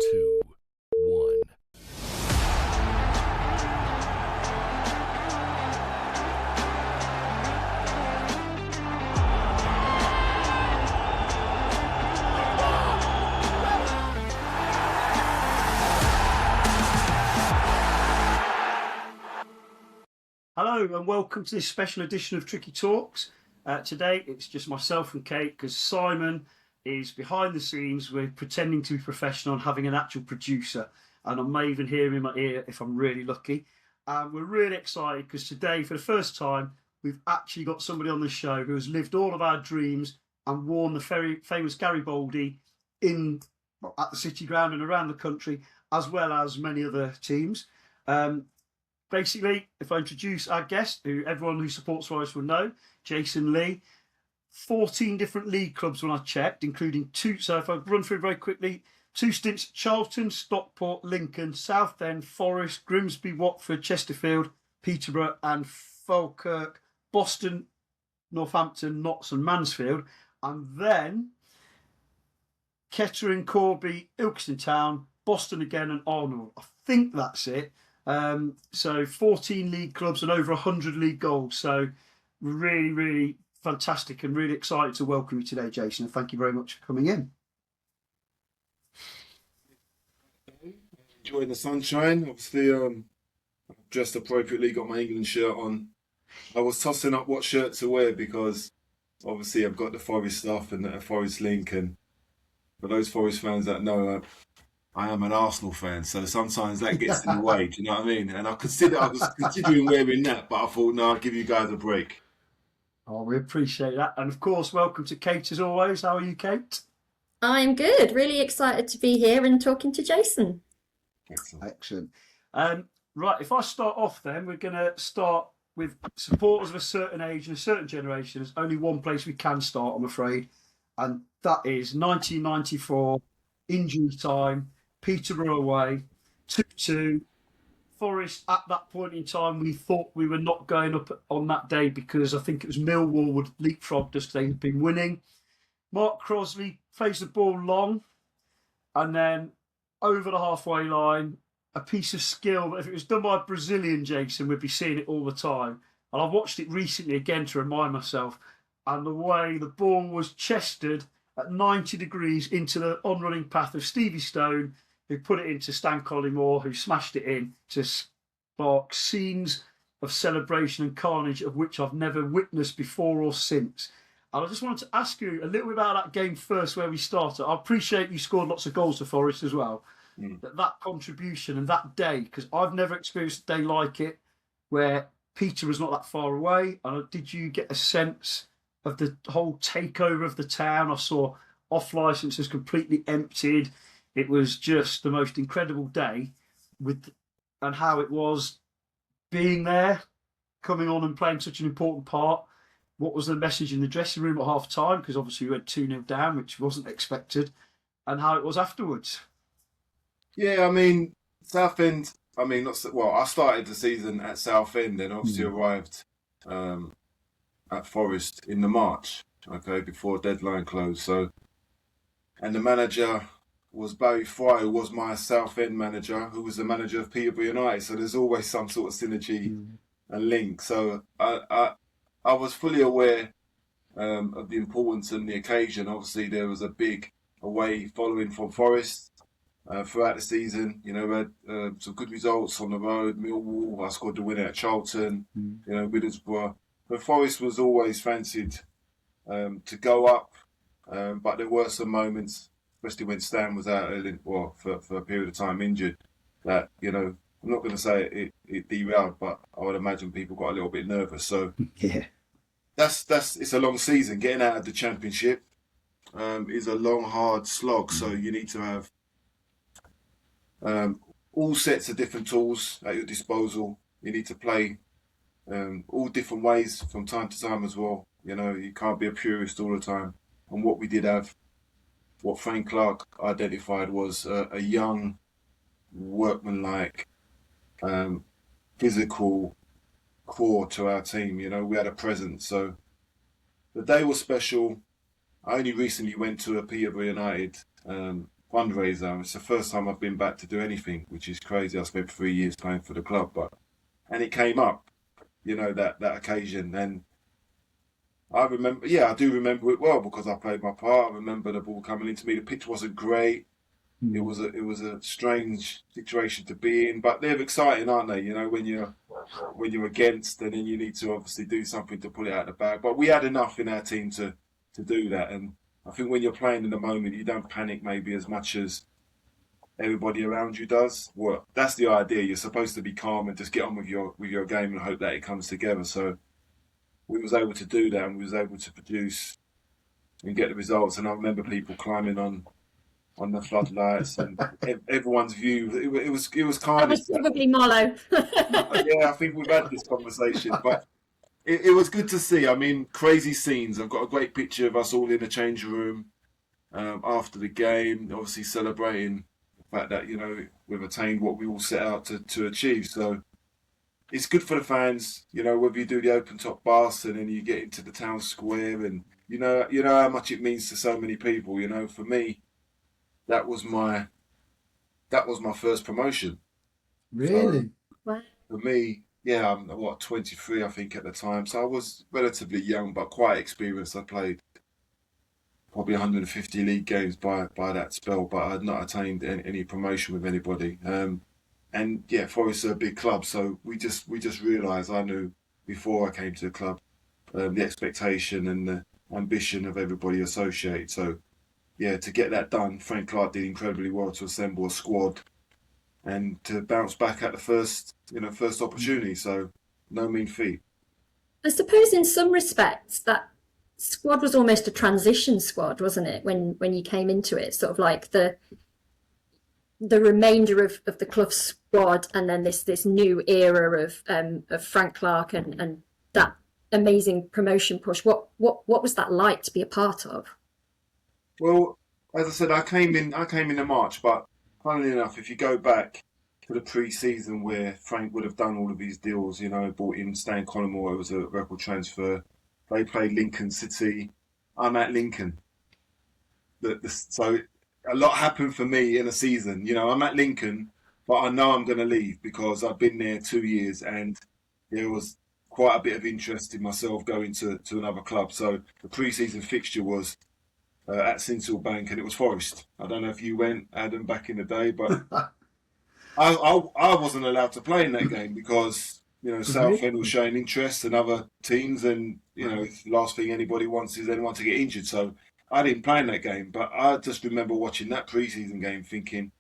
2, 1. Hello and welcome to this special edition of Tricky Talks. Today it's just myself and Kate because Simon is behind the scenes. We're pretending to be professional and having an actual producer, and I may even hear him in my ear if I'm really lucky. We're really excited because today, for the first time, we've actually got somebody on the show who has lived all of our dreams and worn the very famous Garibaldi at the City Ground and around the country, as well as many other teams. Basically, if I introduce our guest, who everyone who supports Forest will know, Jason Lee, 14 different league clubs when I checked, including two. So if I run through very quickly, 2 stints at Charlton, Stockport, Lincoln, Southend, Forest, Grimsby, Watford, Chesterfield, Peterborough and Falkirk, Boston, Northampton, Notts and Mansfield. And then Kettering, Corby, Ilkeston Town, Boston again and Arnold. I think that's it. So 14 league clubs and over 100 league goals. So really, really fantastic and really excited to welcome you today, Jason. And thank you very much for coming in. Enjoying the sunshine. Obviously, dressed appropriately, got my England shirt on. I was tossing up what shirt to wear because obviously I've got the Forest stuff and the Forest link. And for those Forest fans that know, I am an Arsenal fan, so sometimes that gets in the way. Do you know what I mean? And I was considering wearing that, but I thought, no, I'll give you guys a break. Oh, we appreciate that. And of course, welcome to Kate as always. How are you, Kate? I'm good. Really excited to be here and talking to Jason. Excellent. Right, if I start off then, we're going to start with supporters of a certain age and a certain generation. There's only one place we can start, I'm afraid, and that is 1994, injury time, Peterborough Away, 2-2. Forest, at that point in time, we thought we were not going up on that day because I think it was Millwall would leapfrogged us because they had been winning. Mark Crosley plays the ball long and then over the halfway line, a piece of skill. If it was done by a Brazilian, Jason, we'd be seeing it all the time. And I've watched it recently again to remind myself. And the way the ball was chested at 90 degrees into the on-running path of Stevie Stone, who put it into Stan Collymore, who smashed it in to spark scenes of celebration and carnage of which I've never witnessed before or since. And I just wanted to ask you a little bit about that game first, where we started. I appreciate you scored lots of goals for Forest as well. That contribution and that day, because I've never experienced a day like it, where Peter was not that far away. And did you get a sense of the whole takeover of the town? I saw off licenses completely emptied. It was just the most incredible day and how it was being there, coming on and playing such an important part. What was the message in the dressing room at half time? Because obviously we went 2-0 down, which wasn't expected, and how it was afterwards. Yeah, I mean, Southend, I started the season at Southend and obviously arrived at Forest in the March, before deadline closed. So, and the manager was Barry Fry, who was my Southend manager, who was the manager of Peterborough United. So there's always some sort of synergy and link. So I was fully aware of the importance and the occasion. Obviously, there was a big away following from Forest throughout the season. You know, we had some good results on the road. Millwall, I scored the winner at Charlton. Middlesbrough. But Forest was always fancied to go up, but there were some moments, especially when Stan was out for a period of time injured, that, you know, I'm not going to say it derailed, but I would imagine people got a little bit nervous. So yeah, it's a long season. Getting out of the Championship is a long, hard slog. So you need to have all sets of different tools at your disposal. You need to play all different ways from time to time as well. You know, you can't be a purist all the time. And what we did have, what Frank Clark identified was a young, workmanlike, physical core to our team. You know, we had a presence. So the day was special. I only recently went to a Peterborough United fundraiser. It's the first time I've been back to do anything, which is crazy. I spent 3 years playing for the club, and it came up, that occasion. And I remember, I do remember it well because I played my part. I remember the ball coming into me. The pitch wasn't great. It was a strange situation to be in, but they're exciting, aren't they? When you're against, and then you need to obviously do something to pull it out of the bag. But we had enough in our team to do that, and I think when you're playing in the moment, you don't panic maybe as much as everybody around you does. Well, that's the idea. You're supposed to be calm and just get on with your game and hope that it comes together. So we was able to do that, and we was able to produce and get the results. And I remember people climbing on the floodlights and everyone's view. It was kind That was probably Marlow. Yeah, I think we've had this conversation, but it was good to see. I mean, crazy scenes. I've got a great picture of us all in the changing room after the game, obviously celebrating the fact that, we've attained what we all set out to achieve. So it's good for the fans, whether you do the open top bus and then you get into the town square, and you know how much it means to so many people. For me, that was my first promotion. Really? So, Wow. for me, I'm 23, I think, at the time. So I was relatively young, but quite experienced. I played probably 150 league games by that spell, but I had not attained any promotion with anybody. And Forest are a big club, so we just realised, I knew before I came to the club, the expectation and the ambition of everybody associated. So to get that done, Frank Clark did incredibly well to assemble a squad and to bounce back at the first opportunity. So no mean feat. I suppose in some respects that squad was almost a transition squad, wasn't it? When you came into it, sort of like the remainder of the Clough squad, and then this new era of Frank Clark and that amazing promotion push. What was that like to be a part of? Well, as I said, I came in March, but funnily enough, if you go back to the pre-season where Frank would have done all of these deals, brought in Stan Collymore, it was a record transfer. They played Lincoln City. I'm at Lincoln. So a lot happened for me in a season. I'm at Lincoln, but I know I'm going to leave because I've been there 2 years and there was quite a bit of interest in myself going to another club. So the pre-season fixture was at Sinsel Bank, and it was Forest. I don't know if you went, Adam, back in the day, but I wasn't allowed to play in that game because Southend was showing interest and other teams, and the last thing anybody wants is anyone to get injured. So I didn't play in that game, but I just remember watching that pre-season game thinking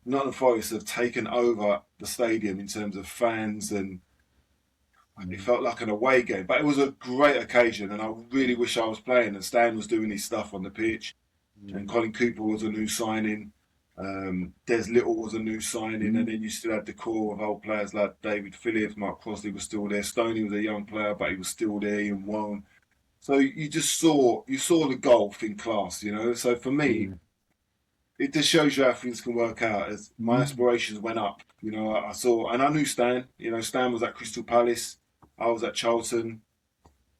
Nottingham Forest have taken over the stadium in terms of fans, and it felt like an away game. But it was a great occasion, and I really wish I was playing. And Stan was doing his stuff on the pitch, and Colin Cooper was a new signing. Des Little was a new signing, and then you still had the core of old players like David Phillips, Mark Crossley was still there. Stoney was a young player, but he was still there. Ian Warren. So you just saw the golf in class, So for me, it just shows you how things can work out. As my aspirations went up, I saw, and I knew Stan. Stan was at Crystal Palace. I was at Charlton.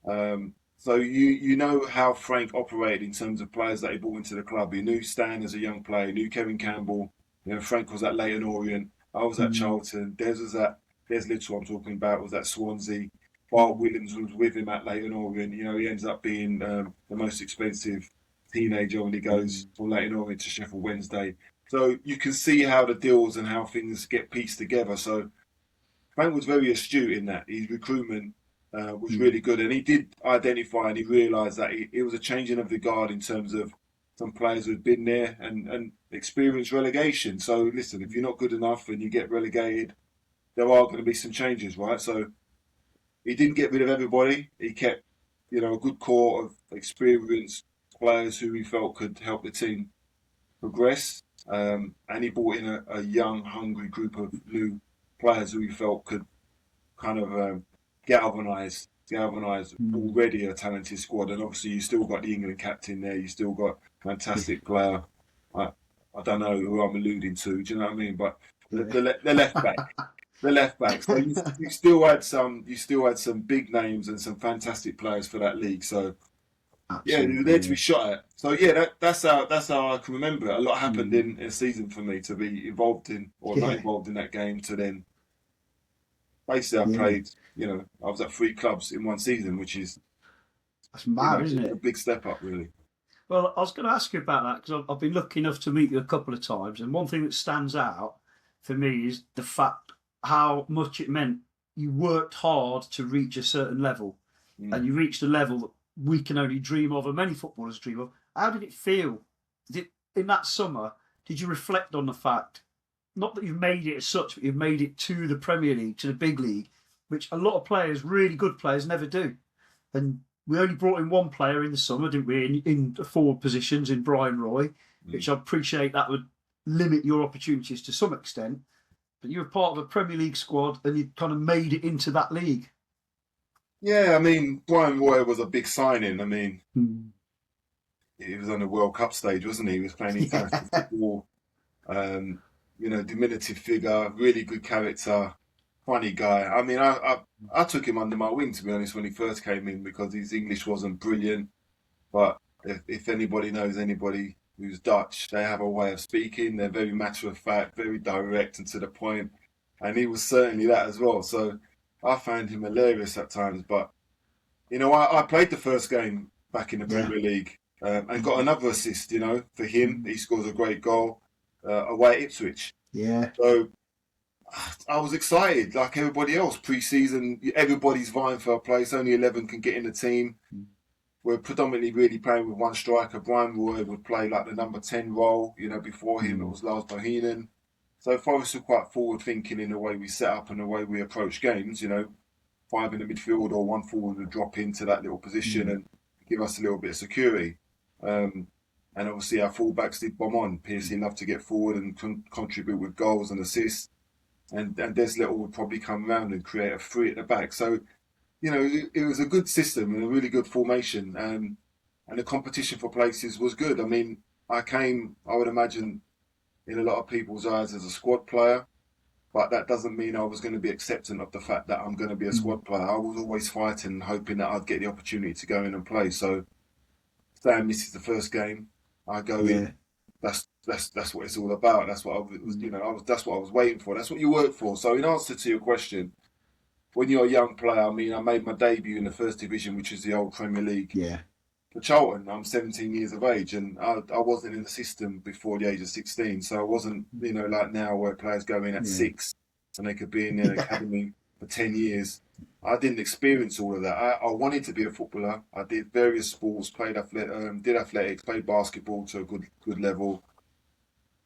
So you know how Frank operated in terms of players that he brought into the club. He knew Stan as a young player. He knew Kevin Campbell. Frank was at Leyton Orient. I was at Charlton. Des Little, I'm talking about, was at Swansea. Bob Williams was with him at Leyton Orient. He ends up being the most expensive teenager when he goes from Leyton Orient to Sheffield Wednesday. So you can see how the deals and how things get pieced together. So Frank was very astute in that. His recruitment was really good, and he did identify and he realised that it was a changing of the guard in terms of some players who had been there and experienced relegation. So listen, if you're not good enough and you get relegated, there are going to be some changes, right? So he didn't get rid of everybody. He kept, a good core of experienced players who he felt could help the team progress, and he brought in a young, hungry group of new players who he felt could kind of galvanise already a talented squad. And obviously you still got the England captain there, you still got a fantastic player. I don't know who I'm alluding to, do you know what I mean? But the left back. So you still had some big names and some fantastic players for that league. So Yeah, they were there to be shot at. So yeah, that's how I can remember it. A lot happened in a season for me to be involved in or not involved in that game. To then basically I played. I was at 3 clubs in one season, which is That's mad, isn't a it? big step up, really. Well, I was going to ask you about that because I've been lucky enough to meet you a couple of times, and one thing that stands out for me is the fact how much it meant you worked hard to reach a certain level, and you reached a level that we can only dream of, and many footballers dream of. How did it feel? In that summer, did you reflect on the fact, not that you've made it as such, but you've made it to the Premier League, to the big league, which a lot of players, really good players, never do. And we only brought in one player in the summer, didn't we, in forward positions, in Brian Roy, which I appreciate that would limit your opportunities to some extent. But you were part of a Premier League squad and you kind of made it into that league. Yeah, I mean, Brian Roy was a big signing. I mean, he was on the World Cup stage, wasn't he? He was playing international football. Diminutive figure, really good character, funny guy. I mean, I took him under my wing, to be honest, when he first came in because his English wasn't brilliant. But if anybody knows anybody who's Dutch, they have a way of speaking. They're very matter of fact, very direct and to the point. And he was certainly that as well. So I found him hilarious at times. But, I played the first game back in the Premier League and got another assist, for him. He scores a great goal away at Ipswich. Yeah. So I was excited, like everybody else. Pre-season, everybody's vying for a place. Only 11 can get in the team. We're predominantly really playing with one striker. Brian Roy would play like the number 10 role. Before him it was Lars Bohinen. So Forest were quite forward-thinking in the way we set up and the way we approach games. 5 in the midfield or 1 forward would drop into that little position and give us a little bit of security. And obviously our fullbacks did bomb on. Pearson loved to get forward and contribute with goals and assists. And Des Little would probably come around and create a 3 at the back. So, it was a good system and a really good formation. And the competition for places was good. I mean, I would imagine, in a lot of people's eyes as a squad player, but that doesn't mean I was going to be accepting of the fact that I'm going to be a squad player. I was always fighting, hoping that I'd get the opportunity to go in and play. So, Stan misses the first game. I go in. That's what it's all about. That's what that's what I was waiting for. That's what you work for. So, in answer to your question, when you're a young player, I mean, I made my debut in the first division, which is the old Premier League. Yeah. For Charlton, I'm 17 years of age, and I wasn't in the system before the age of 16. So I wasn't, like now where players go in at 6 and they could be in the academy for 10 years. I didn't experience all of that. I wanted to be a footballer. I did various sports, did athletics, played basketball to a good level,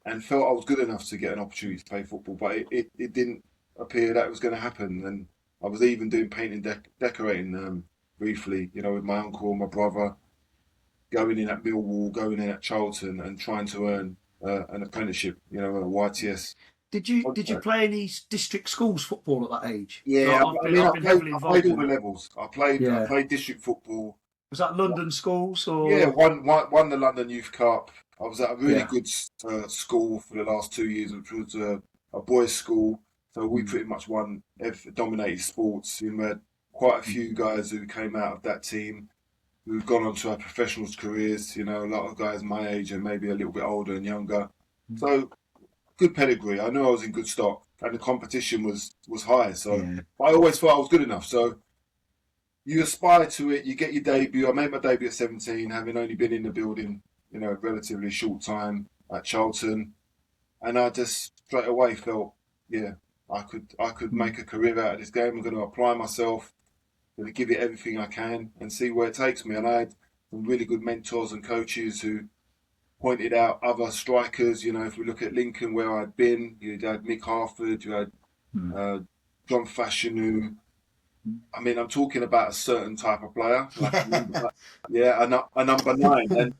and felt I was good enough to get an opportunity to play football. But it didn't appear that it was going to happen. And I was even doing painting, decorating briefly, with my uncle and my brother, going in at Millwall, going in at Charlton, and trying to earn an apprenticeship, a YTS. Did you play any district schools football at that age? Yeah, I've been heavily I involved played all the levels. I played district football. Was that London schools or? Yeah, won the London Youth Cup. I was at a really good school for the last 2 years, which was a boys' school. So we pretty much dominated sports. We had quite a few guys who came out of that team who've gone on to have professionals' careers. A lot of guys my age and maybe a little bit older and younger. So good pedigree. I knew I was in good stock, and the competition was high. So I always thought I was good enough. So you aspire to it. You get your debut. I made my debut at 17, having only been in the building, a relatively short time at Charlton, and I just straight away felt, I could make a career out of this game. I'm going to apply myself, going to give it everything I can, and see where it takes me. And I had some really good mentors and coaches who pointed out other strikers. If we look at Lincoln, where I'd been, you had Mick Harford, you had John Fashanu. I mean, I'm talking about a certain type of player, a number 9, and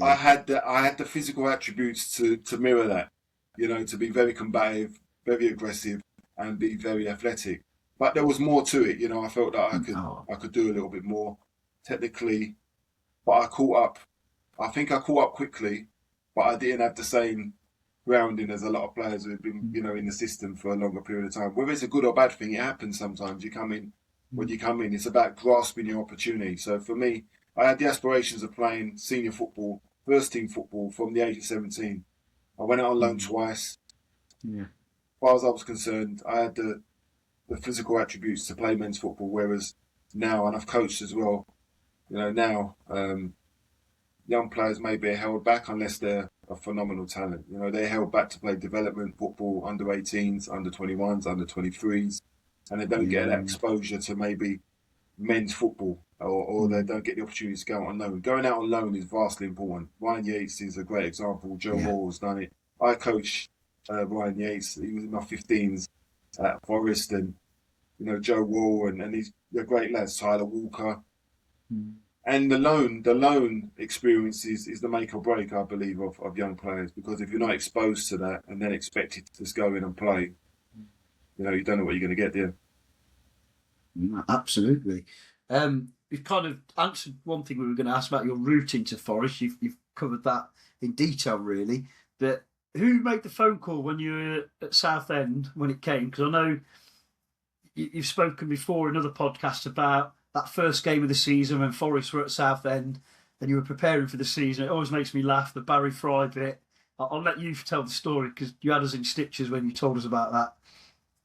I had the physical attributes to mirror that. To be very combative, very aggressive, and be very athletic. But there was more to it. I felt that I could do a little bit more technically, but I think I caught up quickly, but I didn't have the same grounding as a lot of players who have been, in the system for a longer period of time. Whether it's a good or bad thing, it happens sometimes. When you come in, it's about grasping your opportunity. So for me, I had the aspirations of playing senior football, first team football from the age of 17. I went out on loan twice. Yeah. As far as I was concerned, I had the physical attributes to play men's football, whereas now, and I've coached as well, now young players may be held back unless they're a phenomenal talent. They're held back to play development football, under 18s, under 21s, under 23s, and they don't get that exposure to maybe men's football, or they don't get the opportunity to go out on loan. Going out on loan is vastly important. Ryan Yates is a great example. Joe Wall's done it. I coached Ryan Yates. He was in my 15s at Forest, and Joe Wall and they're great lads. Tyler Walker. And the loan experience is the make or break, I believe, of young players, because if you're not exposed to that and then expected to just go in and play, you don't know what you're going to get there. Absolutely. You've kind of answered one thing we were going to ask about your route into Forest. You've covered that in detail, really. But who made the phone call when you were at Southend when it came? Because I know you've spoken before in other podcasts about that first game of the season when Forest were at Southend and you were preparing for the season. It always makes me laugh, the Barry Fry bit. I'll let you tell the story because you had us in stitches when you told us about that.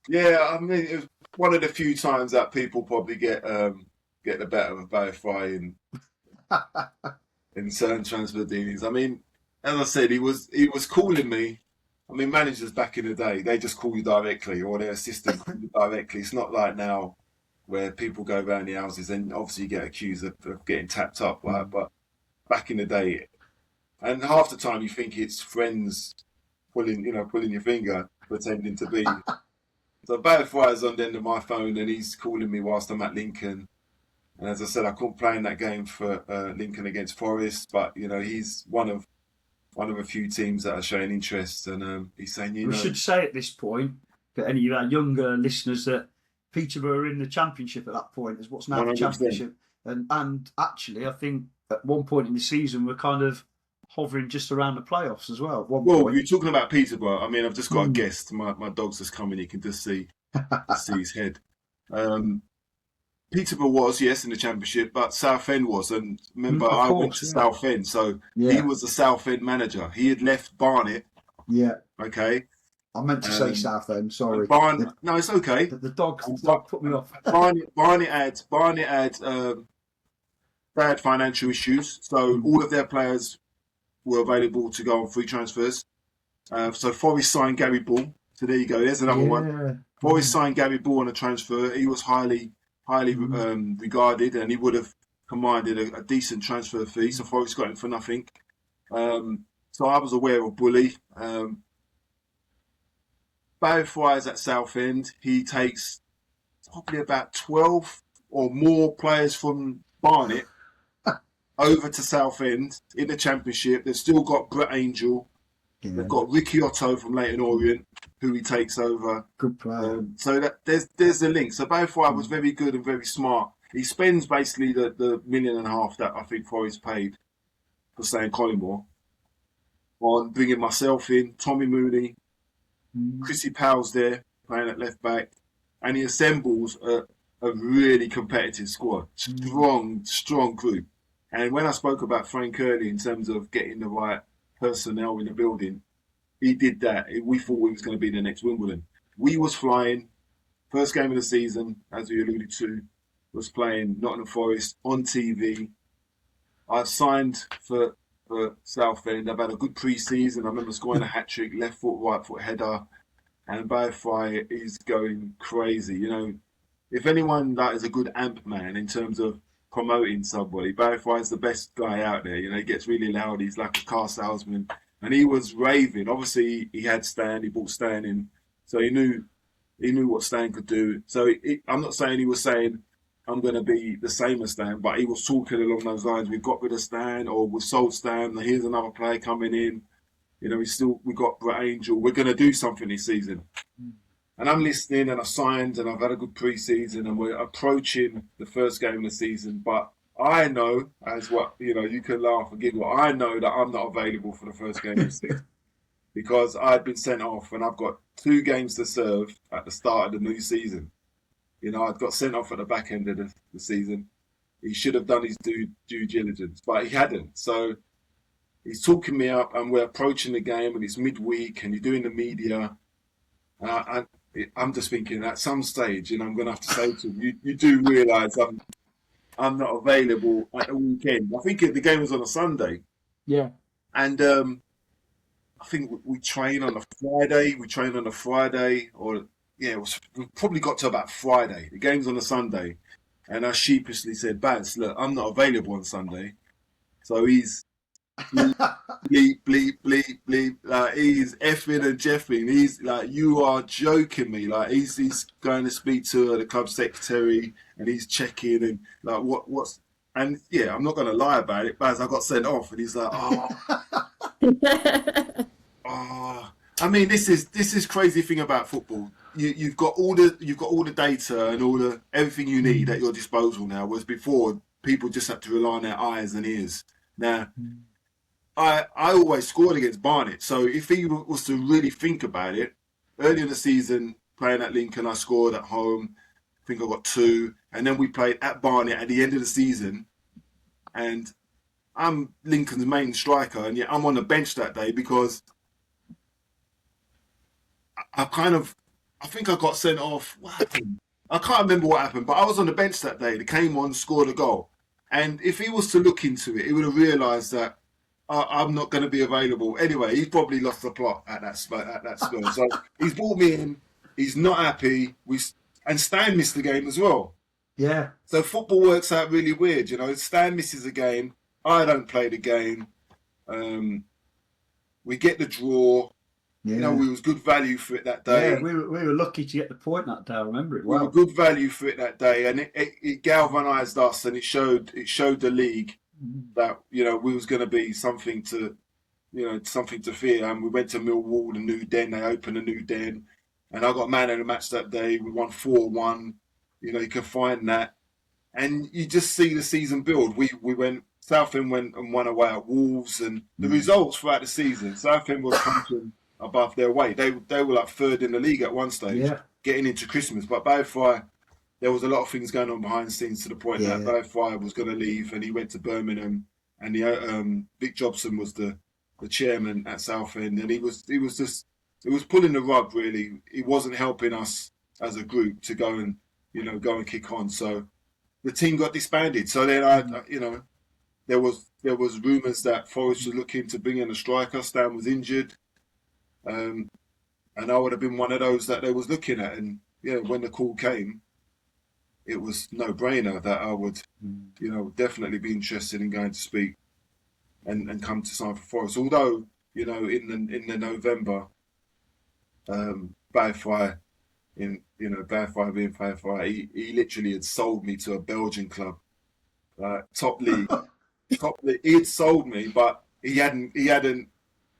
Yeah, I mean, it was one of the few times that people probably get the better of Barry Fry in certain transfer dealings. I mean, as I said, he was calling me. I mean, managers back in the day, they just call you directly, or their assistant call you directly. It's not like now where people go around the houses and obviously you get accused of getting tapped up. Right? But back in the day, and half the time you think it's friends pulling your finger, pretending to be. So Barry Fry's on the end of my phone and he's calling me whilst I'm at Lincoln. And as I said, I couldn't play in that game for Lincoln against Forest, but he's one of a few teams that are showing interest, and he's saying, We should say at this point, for any of our younger listeners, that Peterborough are in the Championship at that point, as what's now 100%. The Championship. And actually, I think at one point in the season, we're kind of hovering just around the playoffs as well. You're talking about Peterborough. I mean, I've just got a guest. My dog's just coming. You can just see his head. Peterborough was, yes, in the Championship, but Southend was. And remember, I went to Southend, so he was the Southend manager. He had left Barnet. Yeah. Okay. I meant to say Southend, sorry. No, it's okay. The dog put me off. Barnet had bad financial issues, so all of their players were available to go on free transfers. So Forest signed Gary Ball. So there you go. There's another one. Forest signed Gary Ball on a transfer. He was highly regarded, and he would have commanded a decent transfer fee. So Forest got him for nothing. So I was aware of Bully. Barry Fry's at Southend. He takes probably about 12 or more players from Barnet over to Southend in the Championship. They've still got Brett Angel. Yeah. They've got Ricky Otto from Leyton Orient, who he takes over. Good player. So that there's the link. So Barry Fry was very good and very smart. He spends basically the $1.5 million that I think Forest paid for staying Collymore on bringing myself in, Tommy Mooney, Chrissy Powell's there playing at left back, and he assembles a really competitive squad, strong group. And when I spoke about Frank earlier in terms of getting the right personnel in the building, he did that. We thought we was going to be the next Wimbledon. We was flying. First game of the season, as we alluded to, was playing Nottingham Forest on TV. I've signed for Southend. I've had a good pre-season. I remember scoring a hat-trick, left foot, right foot header. And Barry Fry is going crazy. If anyone that is a good amp man in terms of promoting somebody, Barry Fry is the best guy out there. He gets really loud. He's like a car salesman. And he was raving. Obviously, he had Stan. He brought Stan in. So he knew what Stan could do. So I'm not saying he was saying, I'm going to be the same as Stan, but he was talking along those lines. We've got rid of Stan, or we've sold Stan. Here's another player coming in. We got Brett Angel. We're going to do something this season. And I'm listening, and I signed, and I've had a good pre-season, and we're approaching the first game of the season. But I know, you can laugh and giggle, I know that I'm not available for the first game of the season because I'd been sent off, and I've got 2 games to serve at the start of the new season. I'd got sent off at the back end of the season. he should have done his due diligence, but he hadn't. So he's talking me up, and we're approaching the game, and it's midweek, and you're doing the media. And I'm just thinking, at some stage, and I'm going to have to say to him, you do realise I'm not available at the weekend. I think the game was on a Sunday. Yeah. And I think we train on a Friday. We probably got to about Friday. The game's on a Sunday. And I sheepishly said, Baz, look, I'm not available on Sunday. So he's bleep, bleep, bleep, bleep. Like, he's effing and jeffing. He's like, you are joking me. Like, he's going to speak to the club secretary, and he's checking, and like, what's... And yeah, I'm not going to lie about it, Baz, I got sent off, and he's like, I mean, this is crazy thing about football. You've got all the data and everything you need at your disposal now. Whereas before, people just had to rely on their eyes and ears. Now, I always scored against Barnet. So if he was to really think about it, early in the season, playing at Lincoln, I scored at home. I think I got 2. And then we played at Barnet at the end of the season. And I'm Lincoln's main striker. And yet I'm on the bench that day because I think I got sent off. What happened? I can't remember what happened, but I was on the bench that day. They came on, scored a goal. And if he was to look into it, he would have realised that I'm not going to be available. Anyway, he's probably lost the plot at that spur. So he's brought me in. He's not happy. And Stan missed the game as well. Yeah. So football works out really weird. You know, Stan misses a game. I don't play the game. We get the draw. Yeah. You know, we was good value for it that day. Yeah, we were lucky to get the point that day. I remember it well. We well. were good value for it that day, and it galvanised us, and it showed the league that, you know, we was going to be something to fear. And we went to Millwall, the new den. They opened a new den, and I got man of the match that day. We won 4-1. You know, you can find that, and you just see the season build. Southend went and won away at Wolves, and the results throughout the season, Southend was punching above their weight. They were like 3rd in the league at one stage, getting into Christmas. But Bowfire, there was a lot of things going on behind the scenes to the point that Bowfire was going to leave, and he went to Birmingham. And Vic Jobson was the chairman at Southend, and he was pulling the rug really. He wasn't helping us as a group to go and kick on. So the team got disbanded. So then there was rumours that Forest was looking to bring in a striker. Stan was injured. And I would have been one of those that they was looking at. And when the call came, it was no-brainer that I would, definitely be interested in going to speak and come to sign for Forest. Although, in the November, Bowfire being Bowfire, he literally had sold me to a Belgian club, top league. He had sold me, but he hadn't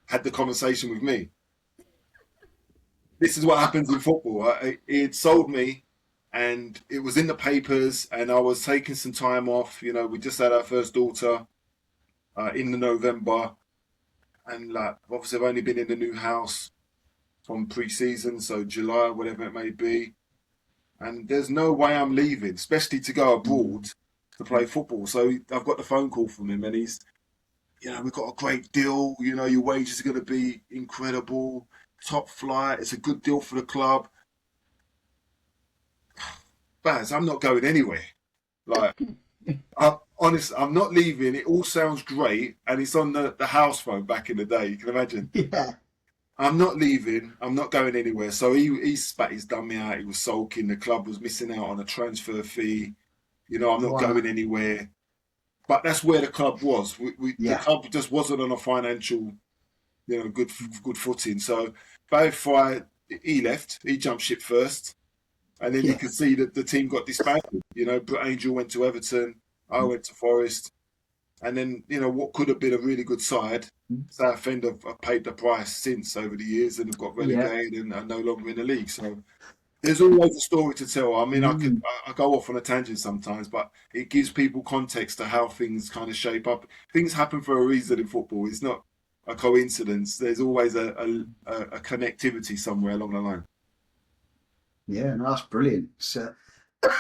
had the conversation with me. This is what happens in football. He had sold me, and it was in the papers, and I was taking some time off. We just had our first daughter in the November, and obviously I've only been in the new house from pre-season, so July, whatever it may be, and there's no way I'm leaving, especially to go abroad to play football. So I've got the phone call from him, and he's, we've got a great deal. Your wages are going to be incredible. Top flight. It's a good deal for the club. Baz, I'm not going anywhere. I'm not leaving. It all sounds great, and it's on the house phone back in the day. You can imagine. Yeah. I'm not leaving. I'm not going anywhere. So he spat his dummy out. He was sulking. The club was missing out on a transfer fee. I'm not going anywhere. But that's where the club was. The club just wasn't on a financial, good footing. So Bowfire, he left. He jumped ship first. And then you could see that the team got disbanded. Angel went to Everton. I went to Forest. And then, what could have been a really good side, Southend have paid the price since over the years and have got relegated and are no longer in the league. So there's always a story to tell. I mean, I go off on a tangent sometimes, but it gives people context to how things kind of shape up. Things happen for a reason in football. It's not a coincidence. There's always a connectivity somewhere along the line. Yeah, no, that's brilliant. So,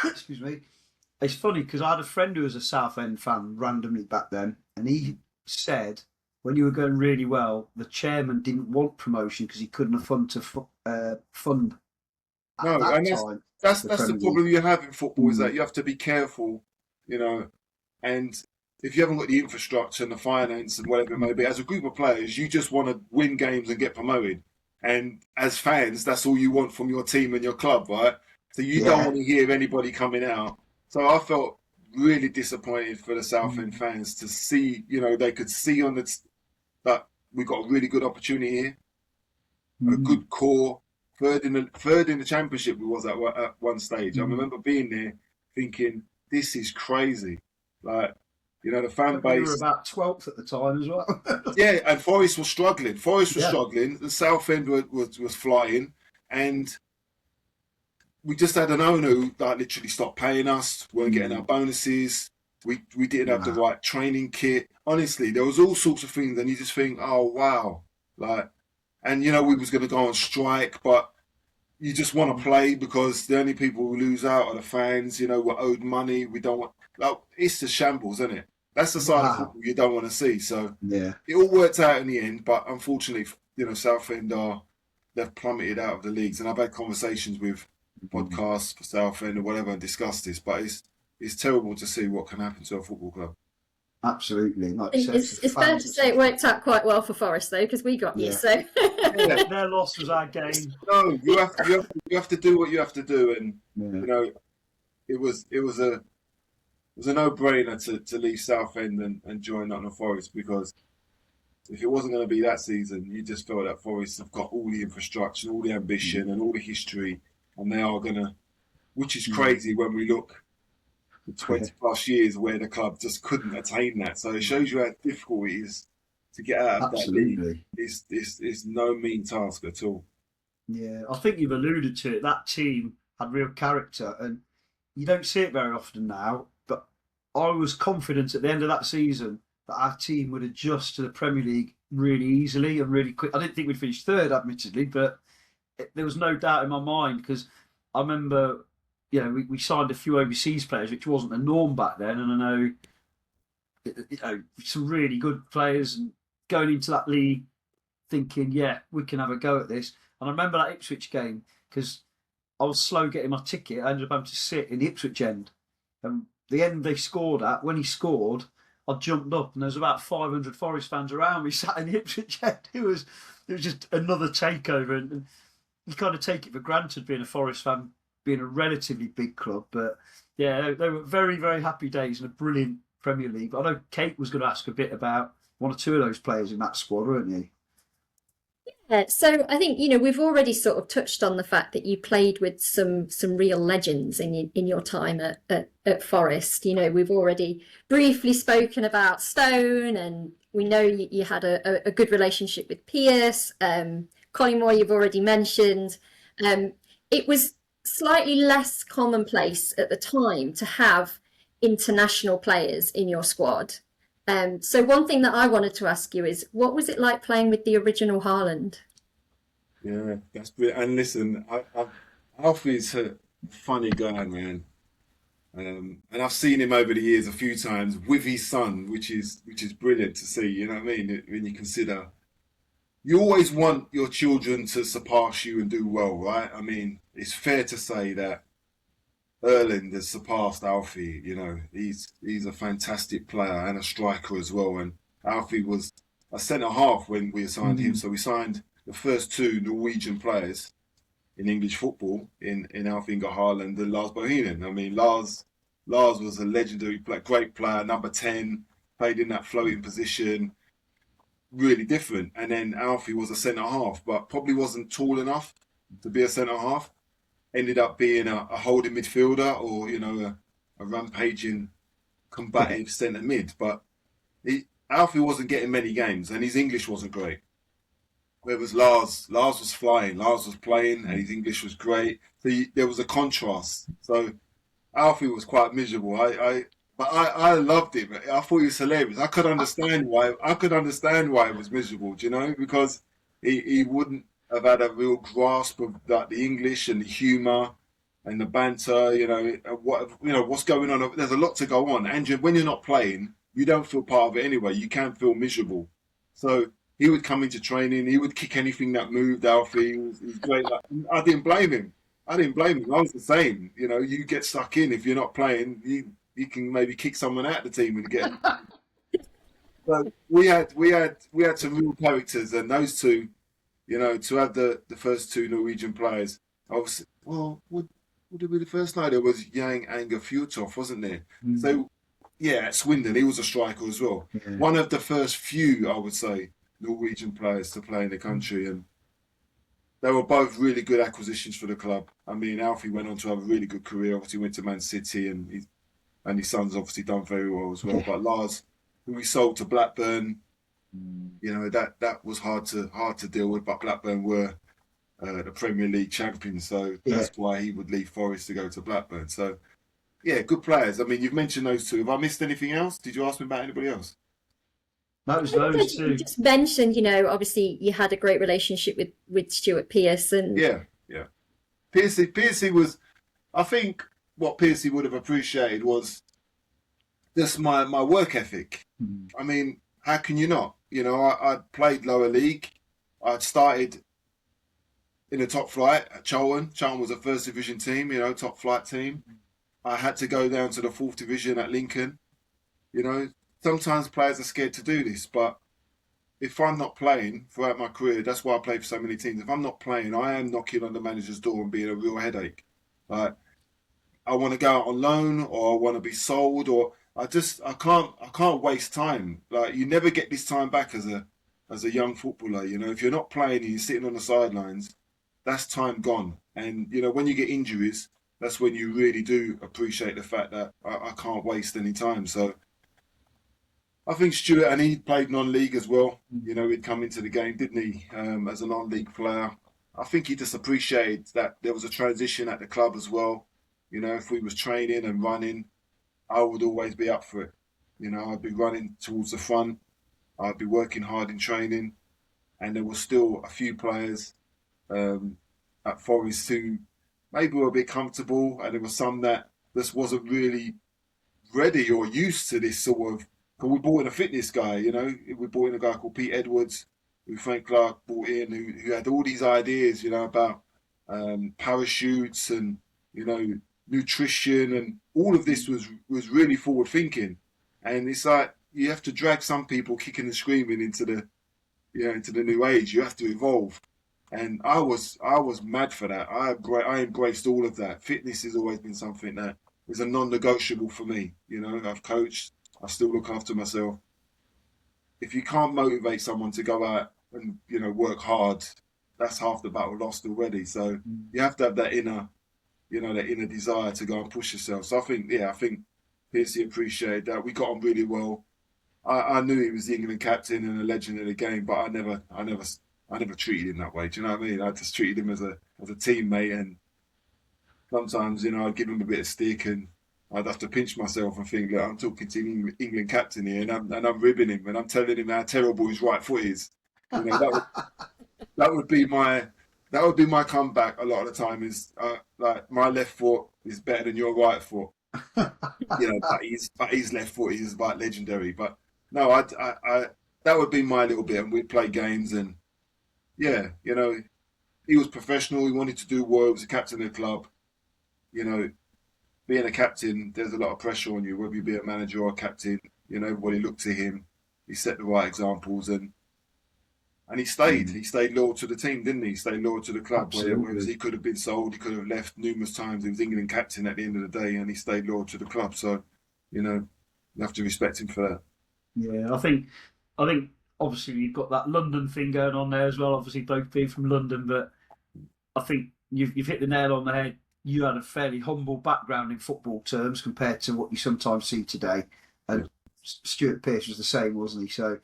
excuse me. it's funny because I had a friend who was a Southend fan randomly back then, and he said when you were going really well, the chairman didn't want promotion because he couldn't afford to fund at No, that and time. that's the Premier League. problem you have in football is that you have to be careful, you know, and if you haven't got the infrastructure and the finance and whatever it may be, as a group of players, you just want to win games and get promoted. And as fans, that's all you want from your team and your club, right? So you don't want to hear anybody coming out. So I felt really disappointed for the Southend fans to see, you know, they could see on that we got a really good opportunity here, a good core. Third in the championship we was at one stage. I remember being there thinking, this is crazy. Like, you know, the fan base. We were about 12th at the time as well. Yeah, and Forest was struggling. Struggling. The Southend was flying, and we just had an owner who like literally stopped paying us. Weren't getting our bonuses. We didn't have the right training kit. Honestly, there was all sorts of things, and you just think, oh wow, like. And, you know, we was going to go on strike, but you just want to play because the only people who lose out are the fans. You know, we're owed money. We don't want... Like, it's the shambles, isn't it? That's the side of football you don't want to see. So it all worked out in the end, but unfortunately, you know, Southend they've plummeted out of the leagues. And I've had conversations with podcasts for Southend or whatever and discussed this, but it's terrible to see what can happen to a football club. Absolutely. Like it's fair to say it worked out quite well for Forest though, because we got you. So their loss was our gain. No, you have to do what you have to do, and you know, it was a no-brainer to leave Southend and join Nottingham Forest, because if it wasn't going to be that season, you just felt that Forest have got all the infrastructure, all the ambition, and all the history, and they are going to, which is crazy when we look. 20 plus years where the club just couldn't attain that. So it shows you how difficult it is to get out of that league. It's no mean task at all. Yeah, I think you've alluded to it. That team had real character, and you don't see it very often now, but I was confident at the end of that season that our team would adjust to the Premier League really easily and really quick. I didn't think we'd finish third, admittedly, but there was no doubt in my mind, because I remember... You know, we signed a few overseas players, which wasn't the norm back then, and I know, you know, some really good players, and going into that league thinking, yeah, we can have a go at this. And I remember that Ipswich game, because I was slow getting my ticket. I ended up having to sit in the Ipswich end, and the end they scored at, when he scored, I jumped up, and there was about 500 Forest fans around me sat in the Ipswich end. It was just another takeover, and you kind of take it for granted being a Forest fan, being a relatively big club. But yeah, they were very, very happy days and a brilliant Premier League. But I know Kate was going to ask a bit about one or two of those players in that squad, weren't you? Yeah, so I think, you know, we've already sort of touched on the fact that you played with some real legends in your time at Forest. You know, we've already briefly spoken about Stone, and we know you had a good relationship with Pierce. Collymore, you've already mentioned. It was slightly less commonplace at the time to have international players in your squad. So one thing that I wanted to ask you is, what was it like playing with the original Haaland? Yeah, that's brilliant. And listen, Alfie's a funny guy, man. And I've seen him over the years a few times with his son, which is brilliant to see. You know what I mean? When you consider, you always want your children to surpass you and do well, right? I mean, it's fair to say that Erling has surpassed Alfie. You know, he's a fantastic player and a striker as well. And Alfie was a centre half when we assigned him. So we signed the first two Norwegian players in English football in Alfie Inge Haaland and Lars Bohinen. I mean, Lars was a legendary player, great player, number 10, played in that floating position. Really different. And then Alfie was a centre half, but probably wasn't tall enough to be a centre half. Ended up being a holding midfielder, or, you know, a rampaging combative centre mid. But Alfie wasn't getting many games, and his English wasn't great. Whereas Lars was flying, Lars was playing, and his English was great. So there was a contrast. So Alfie was quite miserable. But I loved it. I thought he was hilarious. I could understand why he was miserable, do you know? Because he wouldn't have had a real grasp of like the English and the humour. and the banter, what's going on. There's a lot to go on. And when you're not playing, you don't feel part of it anyway. You can feel miserable. So he would come into training. He would kick anything that moved. Alfie, he was great. I didn't blame him. I was the same. You get stuck in. If you're not playing, you can maybe kick someone out of the team and get. So we had some real characters, and those two, to have the first two Norwegian players. Would it be the first night? There was Yang Anger Fjortoft, wasn't there? Mm. So, yeah, at Swindon, he was a striker as well. Yeah. One of the first few, I would say, Norwegian players to play in the country. And they were both really good acquisitions for the club. I mean, Alfie went on to have a really good career. Obviously, went to Man City, and his son's obviously done very well as well. Yeah. But Lars, who we sold to Blackburn, that was hard to deal with. But Blackburn were the Premier League champions, so that's why he would leave Forest to go to Blackburn. So, yeah, good players. I mean, you've mentioned those two. Have I missed anything else? Did you ask me about anybody else? That was those two. You just mentioned, obviously you had a great relationship with Stuart Pearce. And yeah. Pearcey was, I think what Pearcey would have appreciated was just my work ethic. Mm. I mean, how can you not? I'd played lower league. I'd started in the top flight at Charlton. Charlton was a first division team, top flight team. I had to go down to the fourth division at Lincoln. Sometimes players are scared to do this, but if I'm not playing throughout my career, that's why I played for so many teams. If I'm not playing, I am knocking on the manager's door and being a real headache. Like, I want to go out on loan, or I want to be sold, or I can't waste time. Like, you never get this time back as a young footballer. If you're not playing and you're sitting on the sidelines, that's time gone. And, when you get injuries, that's when you really do appreciate the fact that I can't waste any time. So I think Stuart, and he played non-league as well. He'd come into the game, didn't he, as a non-league player. I think he just appreciated that there was a transition at the club as well. If we was training and running, I would always be up for it. I'd be running towards the front. I'd be working hard in training. And there was still a few players at Forest who maybe were a bit comfortable, and there was some that just wasn't really ready or used to this sort of. Because we brought in a fitness guy, we brought in a guy called Pete Edwards, who Frank Clark brought in, who had all these ideas, about parachutes and nutrition, and all of this was really forward thinking. And it's like you have to drag some people kicking and screaming into the new age. You have to evolve. And I was mad for that. I embraced all of that. Fitness has always been something that is a non-negotiable for me. I've coached. I still look after myself. If you can't motivate someone to go out and work hard, that's half the battle lost already. So you have to have that inner desire to go and push yourself. So I think Pearcey appreciated that. We got on really well. I knew he was the England captain and a legend of the game, but I never treated him that way. Do you know what I mean? I just treated him as a teammate, and sometimes, I'd give him a bit of stick, and I'd have to pinch myself and think, look, I'm talking to the England captain here, and I'm ribbing him, and I'm telling him how terrible his right foot is. That would be my comeback a lot of the time. Is like, my left foot is better than your right foot. But his left foot is like legendary. But no, I that would be my little bit, and we'd play games, and he was professional. He wanted to do well. He was the captain of the club. Being a captain, there's a lot of pressure on you, whether you be a manager or a captain. Everybody looked to him. He set the right examples, and he stayed. He stayed loyal to the team, didn't he? He stayed loyal to the club. Whereas he could have been sold, he could have left numerous times. He was England captain at the end of the day, and he stayed loyal to the club. So, you have to respect him for that. Yeah, I think obviously you've got that London thing going on there as well. Obviously, both being from London, but I think you've hit the nail on the head. You had a fairly humble background in football terms compared to what you sometimes see today. And Stuart Pearce was the same, wasn't he? So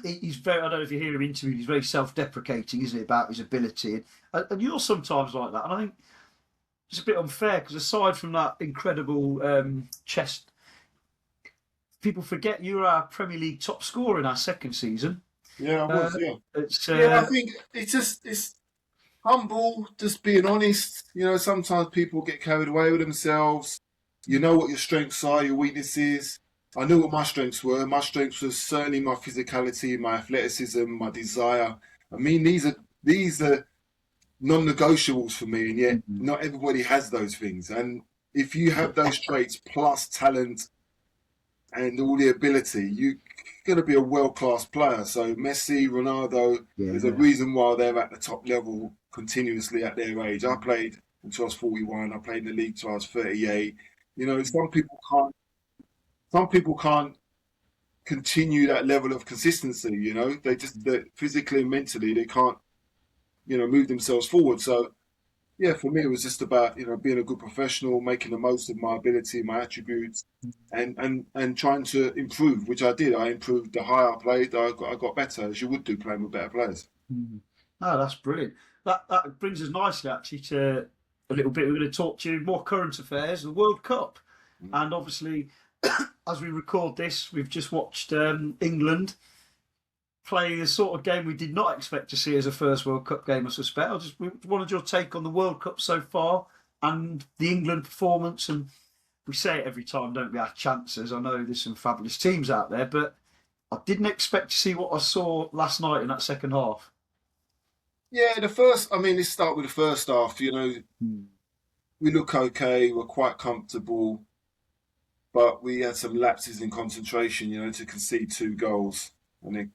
he's very, I don't know if you hear him interviewed, he's very self-deprecating, isn't he, about his ability. And you're sometimes like that. And I think it's a bit unfair because aside from that incredible chest, people forget you were our Premier League top scorer in our second season. Yeah, I was, yeah. It's, I think it's Humble, just being honest. You know, sometimes people get carried away with themselves. You know what your strengths are, your weaknesses. I knew what my strengths were. My strengths was certainly my physicality, my athleticism, my desire. I mean, these are non-negotiables for me, and yet not everybody has those things. And if you have those traits plus talent and all the ability, you're going to be a world-class player. So Messi, Ronaldo, there's a reason why they're at the top level continuously at their age. I played until I was 41. I played in the league until I was 38. You know, some people can't continue that level of consistency. You know, they're physically and mentally they can't, move themselves forward. So yeah, for me, it was just about being a good professional, making the most of my ability, my attributes, and trying to improve, which I did. I improved the higher I played. I got better, as you would do playing with better players. Oh, that's brilliant. That brings us nicely actually to a little bit. We're going to talk to you more current affairs, the World Cup, and obviously, as we record this, we've just watched England play the sort of game we did not expect to see as a first World Cup game, I suspect. I just wanted your take on the World Cup so far and the England performance. And we say it every time, don't we? Our chances. I know there's some fabulous teams out there, but I didn't expect to see what I saw last night in that second half. Yeah, let's start with the first half. We look okay. We're quite comfortable, but we had some lapses in concentration, to concede 2 goals. And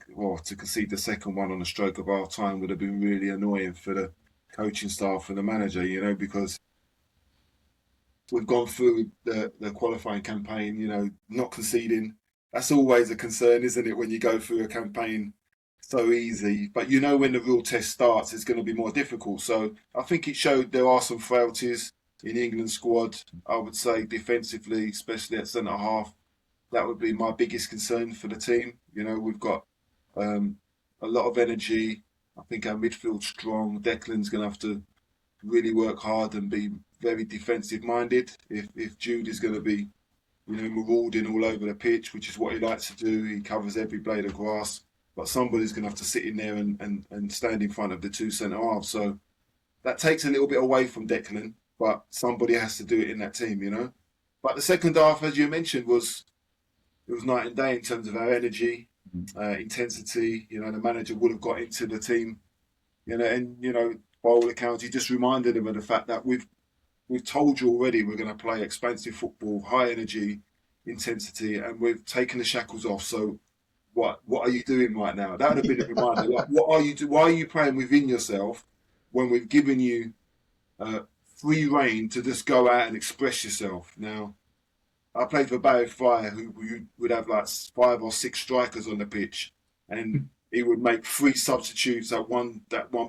to concede the second one on the stroke of half time would have been really annoying for the coaching staff and the manager, because we've gone through the qualifying campaign, not conceding. That's always a concern, isn't it, when you go through a campaign so easy? But when the real test starts, it's going to be more difficult. So I think it showed there are some frailties in the England squad. I would say defensively, especially at centre half. That would be my biggest concern for the team. We've got a lot of energy. I think our midfield's strong. Declan's going to have to really work hard and be very defensive-minded. If Jude is going to be, marauding all over the pitch, which is what he likes to do, he covers every blade of grass. But somebody's going to have to sit in there and stand in front of the 2 centre halves. So that takes a little bit away from Declan, but somebody has to do it in that team, But the second half, as you mentioned, it was night and day in terms of our energy, intensity. The manager would have got into the team, by all accounts, he just reminded them of the fact that we've told you already we're going to play expansive football, high energy, intensity, and we've taken the shackles off. So what are you doing right now? That would have been a reminder. Like, why are you playing within yourself when we've given you free rein to just go out and express yourself? Now, I played for Barry Fry, who would have like 5 or 6 strikers on the pitch, and he would make 3 substitutes at one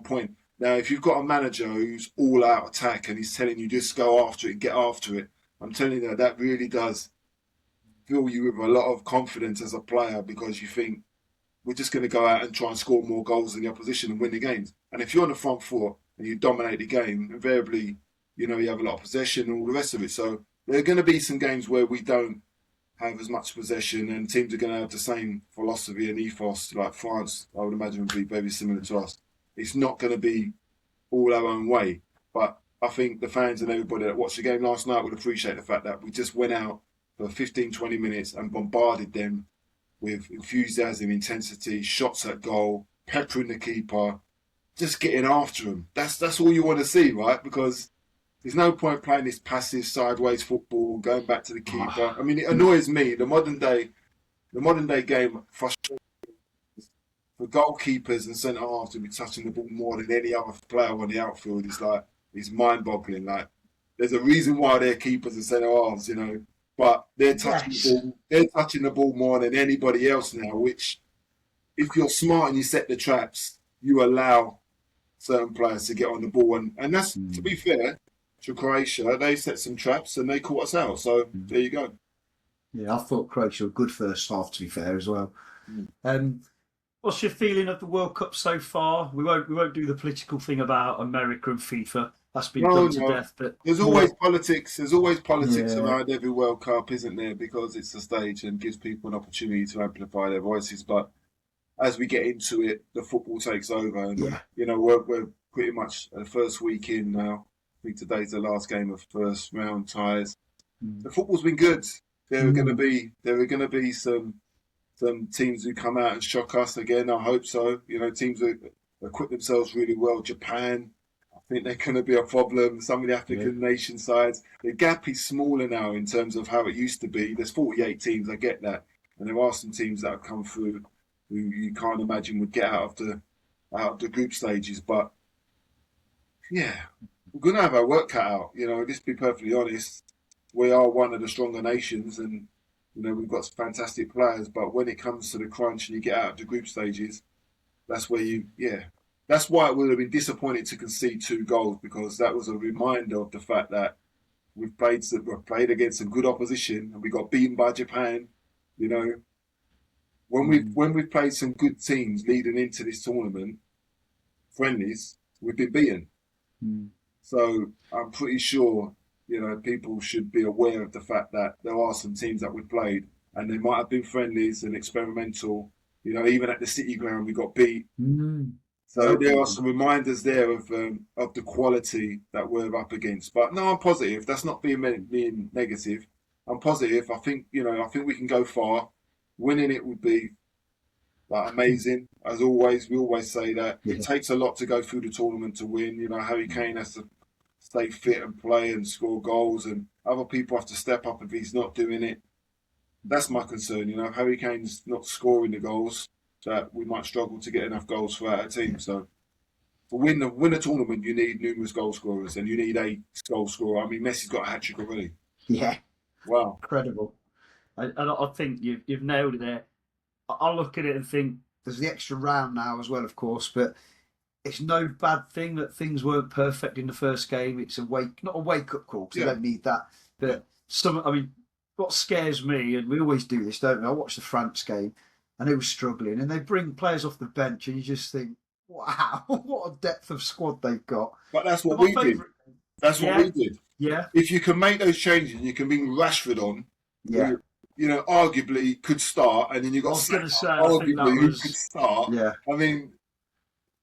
point. Now, if you've got a manager who's all out attack and he's telling you just go after it, get after it, I'm telling you that really does fill you with a lot of confidence as a player, because you think we're just going to go out and try and score more goals than the opposition and win the games. And if you're on the front foot and you dominate the game, invariably, you have a lot of possession and all the rest of it. So there are going to be some games where we don't have as much possession, and teams are going to have the same philosophy and ethos. Like France, I would imagine, would be very similar to us. It's not going to be all our own way. But I think the fans and everybody that watched the game last night would appreciate the fact that we just went out for 15, 20 minutes and bombarded them with enthusiasm, intensity, shots at goal, peppering the keeper, just getting after them. That's all you want to see, right? Because there's no point playing this passive sideways football, going back to the keeper. I mean, it annoys me. The modern day game frustrates for goalkeepers and centre halves to be touching the ball more than any other player on the outfield. It's mind-boggling. Like, there's a reason why they're keepers and centre halves, but they're touching the ball. They're touching the ball more than anybody else now. Which, if you're smart and you set the traps, you allow certain players to get on the ball, and that's to be fair. To Croatia, they set some traps and they caught us out. So there you go. Yeah, I thought Croatia were good first half, to be fair, as well. What's your feeling of the World Cup so far? We won't do the political thing about America and FIFA. That's been done to death. But there's always politics. There's always politics around every World Cup, isn't there? Because it's a stage and gives people an opportunity to amplify their voices. But as we get into it, the football takes over, and we're pretty much the first week in now. I think today's the last game of first round ties. The football's been good. There are going to be some teams who come out and shock us again. I hope so. You know, teams that equip themselves really well. Japan, I think they're going to be a problem. Some of the African nation sides. The gap is smaller now in terms of how it used to be. There's 48 teams. I get that, and there are some teams that have come through who you can't imagine would get out of the group stages. But yeah, we're going to have our work cut out. You know, let's be perfectly honest. We are one of the stronger nations, and you know we've got some fantastic players. But when it comes to the crunch and you get out of the group stages, that's where that's why it would have been disappointing to concede 2 goals, because that was a reminder of the fact that we've played against some good opposition and we got beaten by Japan. You know, when we've played some good teams leading into this tournament, friendlies, we've been beaten. So I'm pretty sure, you know, people should be aware of the fact that there are some teams that we played and they might have been friendlies and experimental. You know, even at the City Ground, we got beat. So there are some reminders there of the quality that we're up against. But no, I'm positive. That's not being negative. I'm positive. I think we can go far. Winning it would be like amazing. As always, we always say that it takes a lot to go through the tournament to win. You know, Harry Kane has to stay fit and play and score goals, and other people have to step up if he's not doing it. That's my concern. You know, if Harry Kane's not scoring the goals, that we might struggle to get enough goals for our team. So to win a tournament, you need numerous goal scorers, and you need a goal scorer. I mean, Messi's got a hat-trick already. Yeah. Wow. Incredible. And I think you've nailed it there. I look at it and think there's the extra round now as well, of course, but it's no bad thing that things weren't perfect in the first game. It's not a wake-up call, because they don't need that. But what scares me, and we always do this, don't we? I watched the France game, and they were struggling, and they bring players off the bench, and you just think, wow, what a depth of squad they've got. But that's what we did. That's what we did. Yeah. If you can make those changes, you can bring Rashford on. Yeah. You know, arguably could start, and then you got arguably who could start. Yeah. I mean,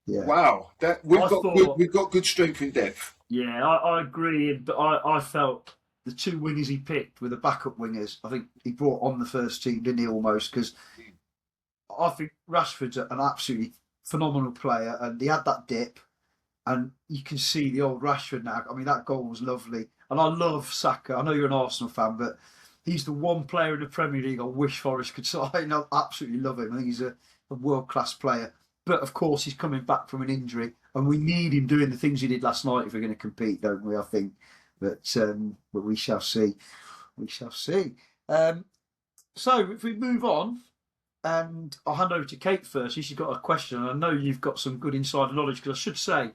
wow, we've got good strength in depth. Yeah, I agree, but I felt the 2 wingers he picked were the backup wingers. I think he brought on the first team, didn't he, almost? Because I think Rashford's an absolutely phenomenal player, and he had that dip, and you can see the old Rashford now. I mean, that goal was lovely, and I love Saka. I know you're an Arsenal fan, but he's the one player in the Premier League I wish Forest could sign. I absolutely love him. I think he's a world-class player. But, of course, he's coming back from an injury, and we need him doing the things he did last night if we're going to compete, don't we, I think. But we shall see. We shall see. So, if we move on, and I'll hand over to Kate first. She's got a question, and I know you've got some good insider knowledge, because I should say,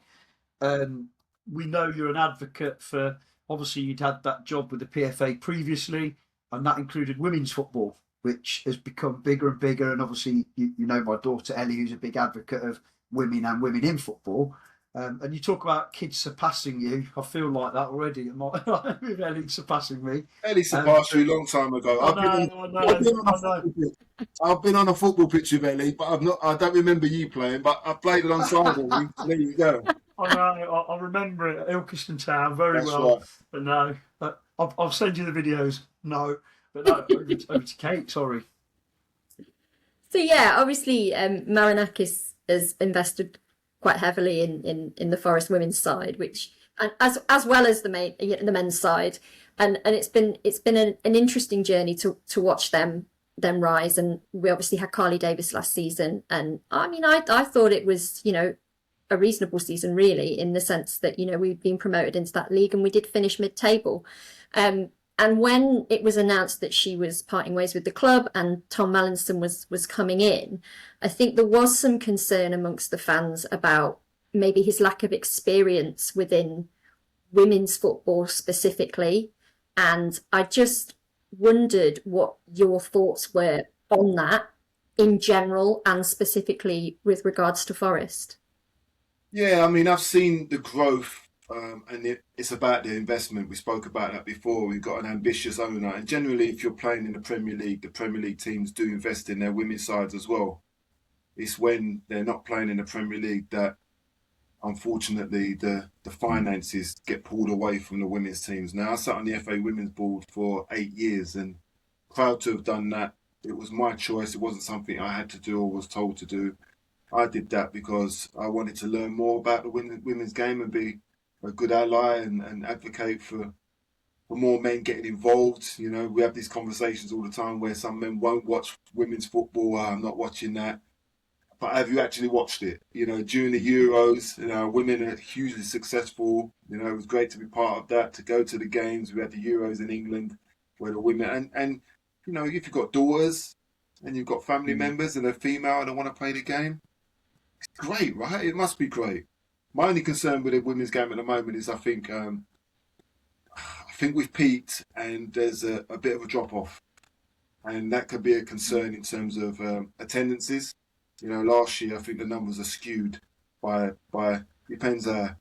we know you're an advocate for, obviously, you'd had that job with the PFA previously, and that included women's football, which has become bigger and bigger. And obviously, you know my daughter Ellie, who's a big advocate of women and women in football. And you talk about kids surpassing you. I feel like that already. With Ellie surpassing me. Ellie surpassed you a long time ago. I've been on a football pitch with Ellie, but I don't remember you playing. But I played alongside Ellie. There you go. I know. I remember it at Ilkeston Town very well. Right. But no, I'll send you the videos. No, but no, over to Kate. Sorry. So yeah, obviously, Marinakis has invested quite heavily in the Forest women's side, which as well as the men's side, and it's been an interesting journey to watch them rise. And we obviously had Carly Davis last season, and I mean I thought it was a reasonable season really, in the sense that we've been promoted into that league and we did finish mid-table. And when it was announced that she was parting ways with the club and Tom Mallinson was coming in, I think there was some concern amongst the fans about maybe his lack of experience within women's football specifically. And I just wondered what your thoughts were on that in general and specifically with regards to Forest. Yeah, I mean, I've seen the growth. And it's about the investment. We spoke about that before. We've got an ambitious owner. And generally, if you're playing in the Premier League teams do invest in their women's sides as well. It's when they're not playing in the Premier League that unfortunately, the finances get pulled away from the women's teams. Now, I sat on the FA Women's Board for 8 years and proud to have done that. It was my choice. It wasn't something I had to do or was told to do. I did that because I wanted to learn more about the women's game and be a good ally and advocate for more men getting involved. You know, we have these conversations all the time where some men won't watch women's football. I'm not watching that. But have you actually watched it? You know, during the Euros, you know, women are hugely successful. You know, it was great to be part of that, to go to the games. We had the Euros in England where the women, and you know, if you've got daughters and you've got family members and they're female and they want to play the game, it's great, right? It must be great. My only concern with the women's game at the moment is I think we've peaked and there's a bit of a drop off. And that could be a concern in terms of attendances. You know, last year, I think the numbers are skewed by depends how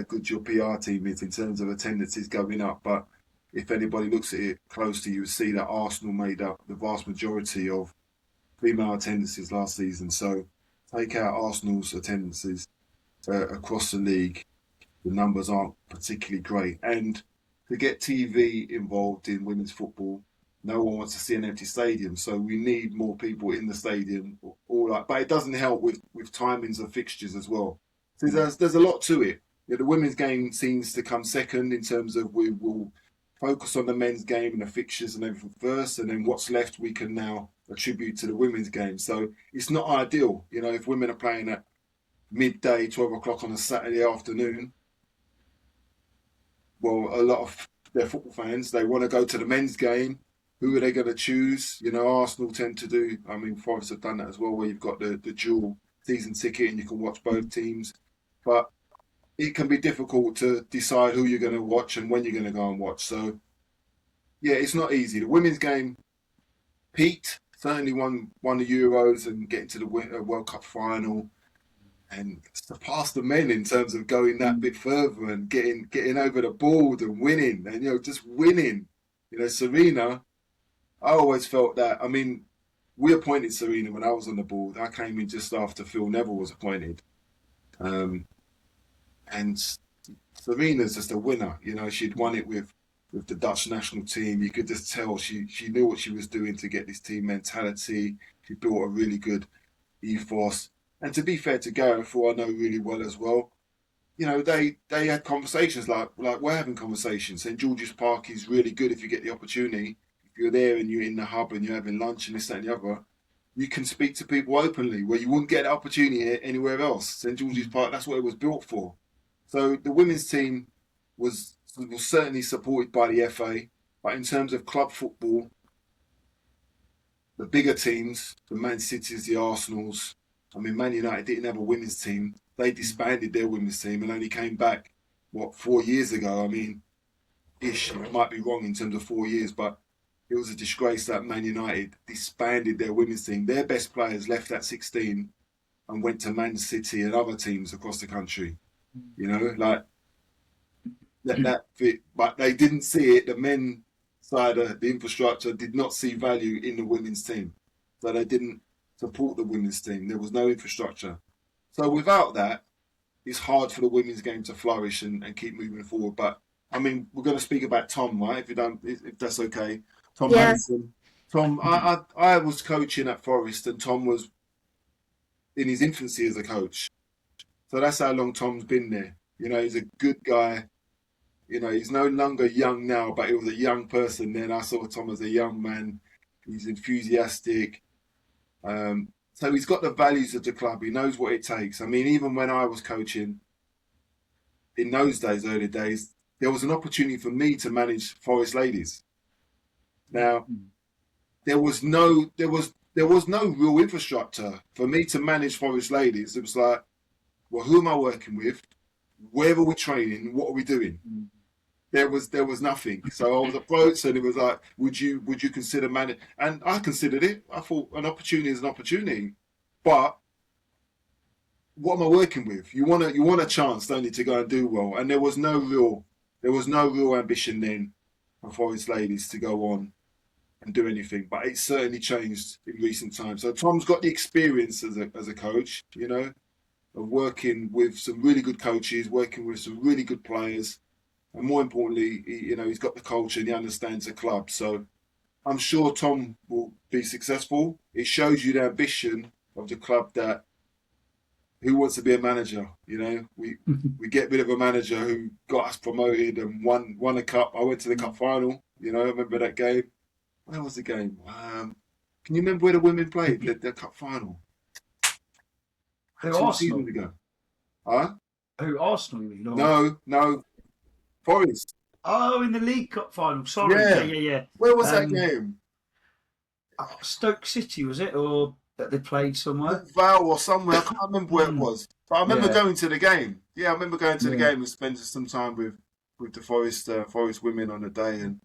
good your PR team is in terms of attendances going up. But if anybody looks at it closely, you will see that Arsenal made up the vast majority of female attendances last season. So take out Arsenal's attendances across the league, the numbers aren't particularly great. And to get TV involved in women's football, no one wants to see an empty stadium, so we need more people in the stadium. But it doesn't help with timings of fixtures as well. So there's a lot to it. You know, the women's game seems to come second in terms of we will focus on the men's game and the fixtures and everything first, and then what's left we can now attribute to the women's game. So it's not ideal. You know, if women are playing at midday, 12 o'clock on a Saturday afternoon, well, a lot of their football fans, they want to go to the men's game. Who are they going to choose? You know, Arsenal tend to do, I mean, Forest have done that as well, where you've got the dual season ticket and you can watch both teams. But it can be difficult to decide who you're going to watch and when you're going to go and watch. So, yeah, it's not easy. The women's game peaked, certainly won the Euros and getting to the World Cup final, and surpassed the men in terms of going that bit further and getting over the board and winning, and, you know, just winning. You know, Serena, I always felt that, I mean, we appointed Serena when I was on the board. I came in just after Phil Neville was appointed. And Serena's just a winner. You know, she'd won it with the Dutch national team. You could just tell she knew what she was doing to get this team mentality. She built a really good ethos. And to be fair to Gareth, who I know really well as well, you know, they had conversations like we're having conversations. St George's Park is really good if you get the opportunity. If you're there and you're in the hub and you're having lunch and this, that and the other, you can speak to people openly where you wouldn't get that opportunity anywhere else. St George's Park, that's what it was built for. So the women's team was certainly supported by the FA, but in terms of club football, the bigger teams, the Man Cities, the Arsenals, I mean, Man United didn't have a women's team. They disbanded their women's team and only came back, 4 years ago? I mean, ish, it might be wrong in terms of 4 years, but it was a disgrace that Man United disbanded their women's team. Their best players left at 16 and went to Man City and other teams across the country. You know, like that fit, but they didn't see it. The men side of the infrastructure did not see value in the women's team. So they didn't support the women's team. There was no infrastructure. So without that, it's hard for the women's game to flourish and keep moving forward. But I mean, we're going to speak about Tom, right? If that's okay. Tom Henderson. Tom, I was coaching at Forest, and Tom was in his infancy as a coach. So that's how long Tom's been there. You know, he's a good guy. You know, he's no longer young now, but he was a young person then. I saw Tom as a young man. He's enthusiastic. So he's got the values of the club. He knows what it takes. I mean, even when I was coaching, in those days, early days, there was an opportunity for me to manage Forest ladies. Now, there was no real infrastructure for me to manage Forest ladies. It was like, well, who am I working with? Where are we training? What are we doing? There was nothing. So I was approached, and it was like, would you consider managing? And I considered it. I thought an opportunity is an opportunity, but what am I working with? You want a chance, don't you, to go and do well? And there was no real ambition then for Forest ladies to go on and do anything. But it certainly changed in recent times. So Tom's got the experience as a coach, you know. of working with some really good coaches, working with some really good players, and more importantly, he's got the culture and he understands the club. So I'm sure Tom will be successful. It shows you the ambition of the club, that who wants to be a manager? We get rid of a manager who got us promoted and won a cup. I went to the cup final. I remember that game. Where was the game? Can you remember where the women played the cup final? Who, 2 Arsenal? seasons ago. Huh? Who, Arsenal, you mean? Or... No. Forest. Oh, in the League Cup final. Sorry. Yeah. Where was that game? Stoke City, was it? Or that they played somewhere? Val or somewhere. I can't remember where it was. But I remember going to the game. Yeah, I remember going to the game and spending some time with the Forest women on the day. And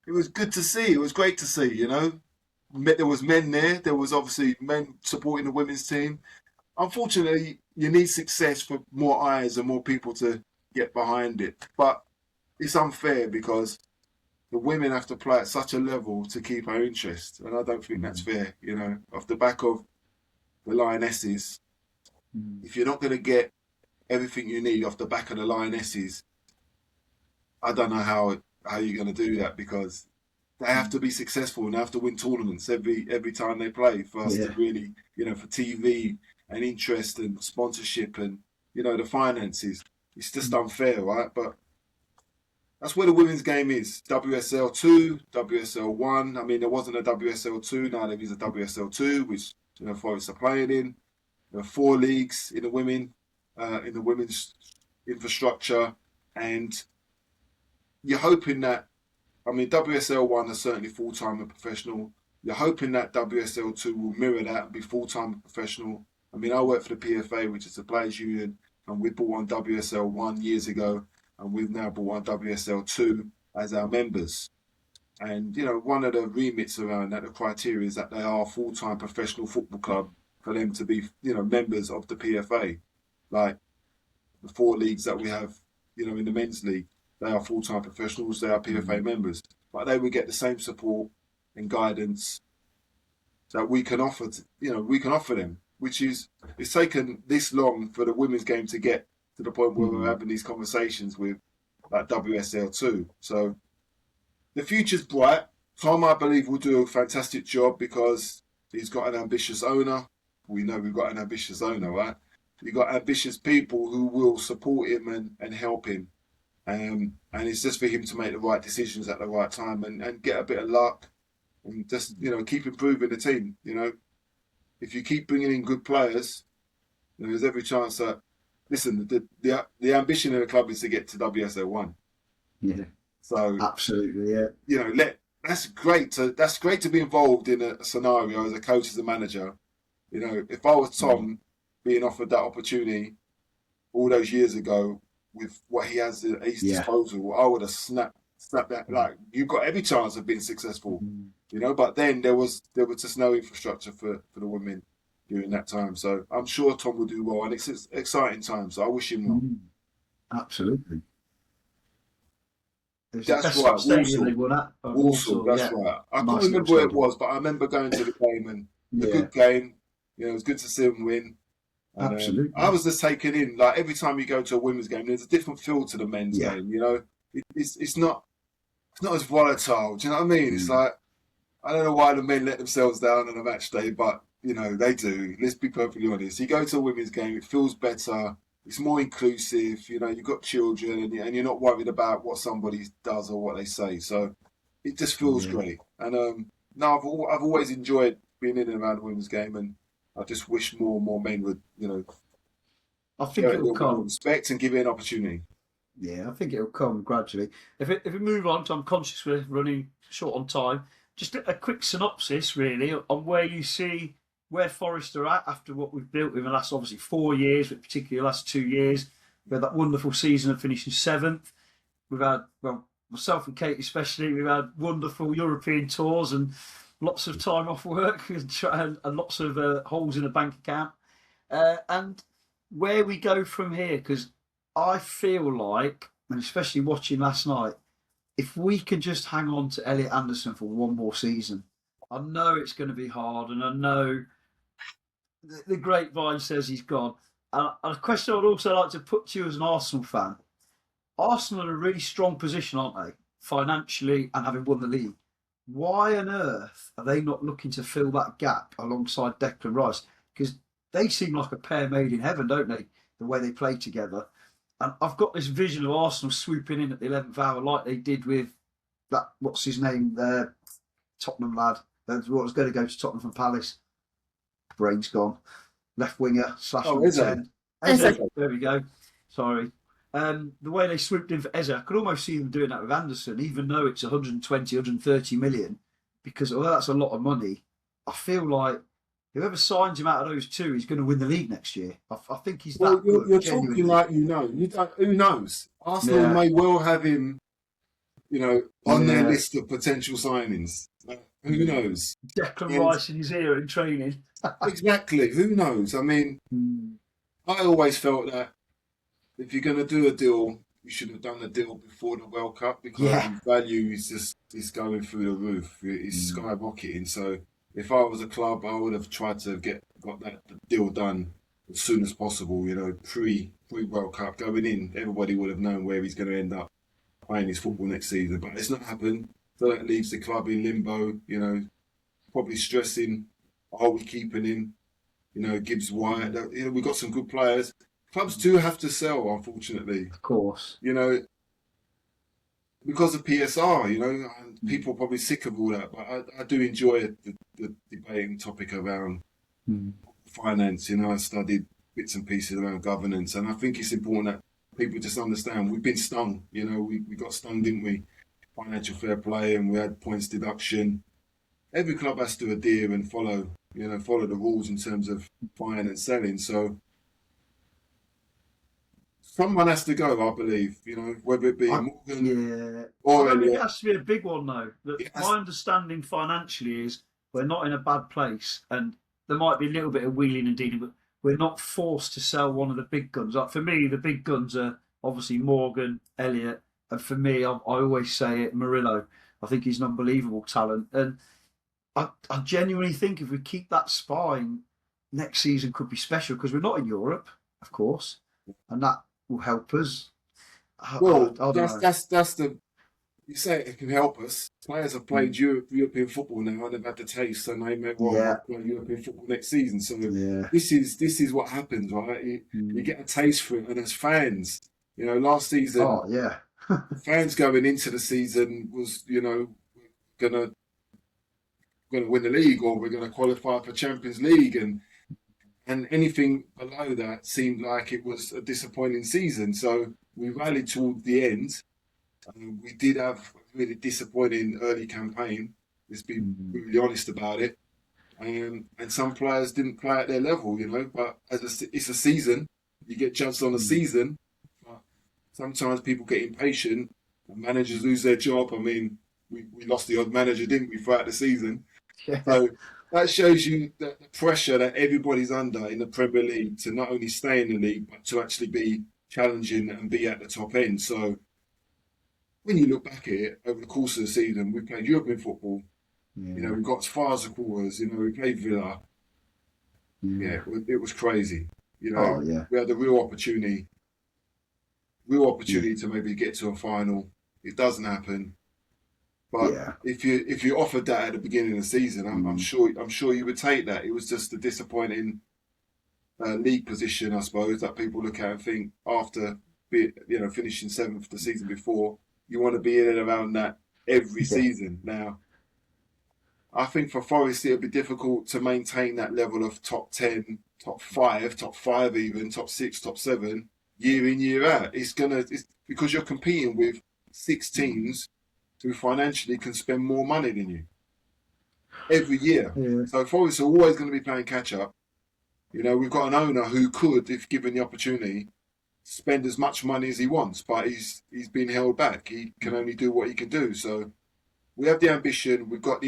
it was good to see. It was great to see, There was men there. There was obviously men supporting the women's team. Unfortunately, you need success for more eyes and more people to get behind it. But it's unfair because the women have to play at such a level to keep our interest. And I don't think that's fair, Off the back of the Lionesses, if you're not going to get everything you need off the back of the Lionesses, I don't know how you're going to do that, because they have to be successful and they have to win tournaments every time they play for us to really, for TV and interest and sponsorship and, the finances. It's just unfair, right? But that's where the women's game is. WSL 2, WSL 1. I mean, there wasn't a WSL 2. Now there is a WSL 2, which, Forest are playing in. There are 4 leagues in the women's infrastructure. And you're hoping that, WSL 1 is certainly full-time and professional. You're hoping that WSL 2 will mirror that and be full-time and professional. I work for the PFA, which is the Players Union, and we brought on WSL 1 years ago, and we've now brought on WSL 2 as our members. And, one of the remits around that, the criteria is that they are a full-time professional football club for them to be, members of the PFA. Like the 4 leagues that we have, in the men's league, they are full-time professionals, they are PFA members. But they will get the same support and guidance that we can offer, them, which is, it's taken this long for the women's game to get to the point where we're having these conversations with like WSL2. So the future's bright. Tom, I believe, will do a fantastic job because he's got an ambitious owner. We know we've got an ambitious owner, right? We've got ambitious people who will support him and help him. And it's just for him to make the right decisions at the right time and get a bit of luck and just, keep improving the team. If you keep bringing in good players, there's every chance that, listen, the ambition of the club is to get to WSL 1. Yeah. So absolutely, yeah. That's great to be involved in a scenario as a coach, as a manager. If I was Tom being offered that opportunity all those years ago with what he has at his disposal, I would have snapped that. Like, you've got every chance of being successful, But then there was just no infrastructure for the women during that time. So I'm sure Tom will do well, and it's an exciting time. So I wish him well. Absolutely. That's right. Walsall, that's right. I can't remember where it was, but I remember going to the game and a good game. It was good to see them win. And, absolutely. I was just taken in. Like, every time you go to a women's game, there's a different feel to the men's game. It's not as volatile. Do you know what I mean? It's like, I don't know why the men let themselves down on a match day, but they do. Let's be perfectly honest. You go to a women's game, it feels better. It's more inclusive. You've got children, and you're not worried about what somebody does or what they say. So it just feels great. And no, I've always enjoyed being in and around the women's game, and I just wish more and more men would, I think it will come. Respect and give it an opportunity. Yeah, I think it will come gradually. If we move on, I'm conscious we're running short on time. Just a quick synopsis, really, on where you see where Forest are at after what we've built in the last, obviously, 4 years, but particularly the last 2 years. We had that wonderful season of finishing 7th. We've had, myself and Kate especially, we've had wonderful European tours and lots of time off work and lots of holes in the bank account. And where we go from here, because I feel like, and especially watching last night, if we can just hang on to Elliot Anderson for one more season, I know it's going to be hard, and I know the grapevine says he's gone. And a question I would also like to put to you as an Arsenal fan. Arsenal are in a really strong position, aren't they? Financially and having won the league. Why on earth are they not looking to fill that gap alongside Declan Rice? Because they seem like a pair made in heaven, don't they? The way they play together. And I've got this vision of Arsenal swooping in at the 11th hour like they did with that, what's his name, the Tottenham lad. That was going to go to Tottenham from Palace. Brain's gone. Left winger / number 10. Eze. There we go. Sorry. The way they swooped in for Eze, I could almost see them doing that with Anderson, even though it's 120, 130 million, because although that's a lot of money, I feel like whoever signs him out of those two is going to win the league next year. I think he's that good. You're talking like you know. You don't, who knows? Arsenal may well have him, on their list of potential signings. Who knows? Declan Rice in his ear in training. Exactly. Who knows? I mean, I always felt that if you're going to do a deal, you should have done the deal before the World Cup because the value is going through the roof. It's skyrocketing. So if I was a club, I would have tried to got that deal done as soon as possible. Pre World Cup going in, everybody would have known where he's going to end up playing his football next season. But it's not happened. So that leaves the club in limbo. Probably stressing, are we keeping him? Gibbs White. We've got some good players. Clubs do have to sell, unfortunately. Of course. Because of PSR, and people are probably sick of all that. But I do enjoy the debating topic around finance. I studied bits and pieces around governance. And I think it's important that people just understand we've been stung. We got stung, didn't we? Financial fair play, and we had points deduction. Every club has to adhere and follow the rules in terms of buying and selling. So someone has to go, I believe, whether it be Morgan or Elliott. It has to be a big one, though. My understanding financially is we're not in a bad place, and there might be a little bit of wheeling and dealing, but we're not forced to sell one of the big guns. Like for me, the big guns are obviously Morgan, Elliott, and for me, I always say it, Murillo. I think he's an unbelievable talent, and I genuinely think if we keep that spine, next season could be special because we're not in Europe, of course, and that will help us. That's the. You say it can help us. Players have played European football now and they've had the taste, and they may well play European football next season. So this is what happens, right? You get a taste for it, and as fans, last season, fans going into the season was, gonna win the league or we're gonna qualify for Champions League, and anything below that seemed like it was a disappointing season. So we rallied towards the end. We did have a really disappointing early campaign. Let's be really honest about it. And some players didn't play at their level, But it's a season. You get judged on a season. But sometimes people get impatient and managers lose their job. I mean, we lost the odd manager, didn't we, throughout the season? Yeah. So that shows you the pressure that everybody's under in the Premier League to not only stay in the league, but to actually be challenging and be at the top end. So when you look back at it, over the course of the season, we played European football. Yeah. We got as far as the quarters. We played Villa. Yeah, it was crazy. We had a real opportunity to maybe get to a final. It doesn't happen. But if you offered that at the beginning of the season, I'm sure you would take that. It was just a disappointing league position, I suppose, that people look at and think after finishing 7th the season before, you want to be in and around that every season. Now, I think for Forest it'll be difficult to maintain that level of top 10, top 5 even, top 6, top 7, year in, year out. It's because you're competing with 6 teams who financially can spend more money than you every year. Yeah. So Forest are always going to be playing catch up. We've got an owner who could, if given the opportunity, spend as much money as he wants, but he's been held back. He can only do what he can do. So we have the ambition. We've got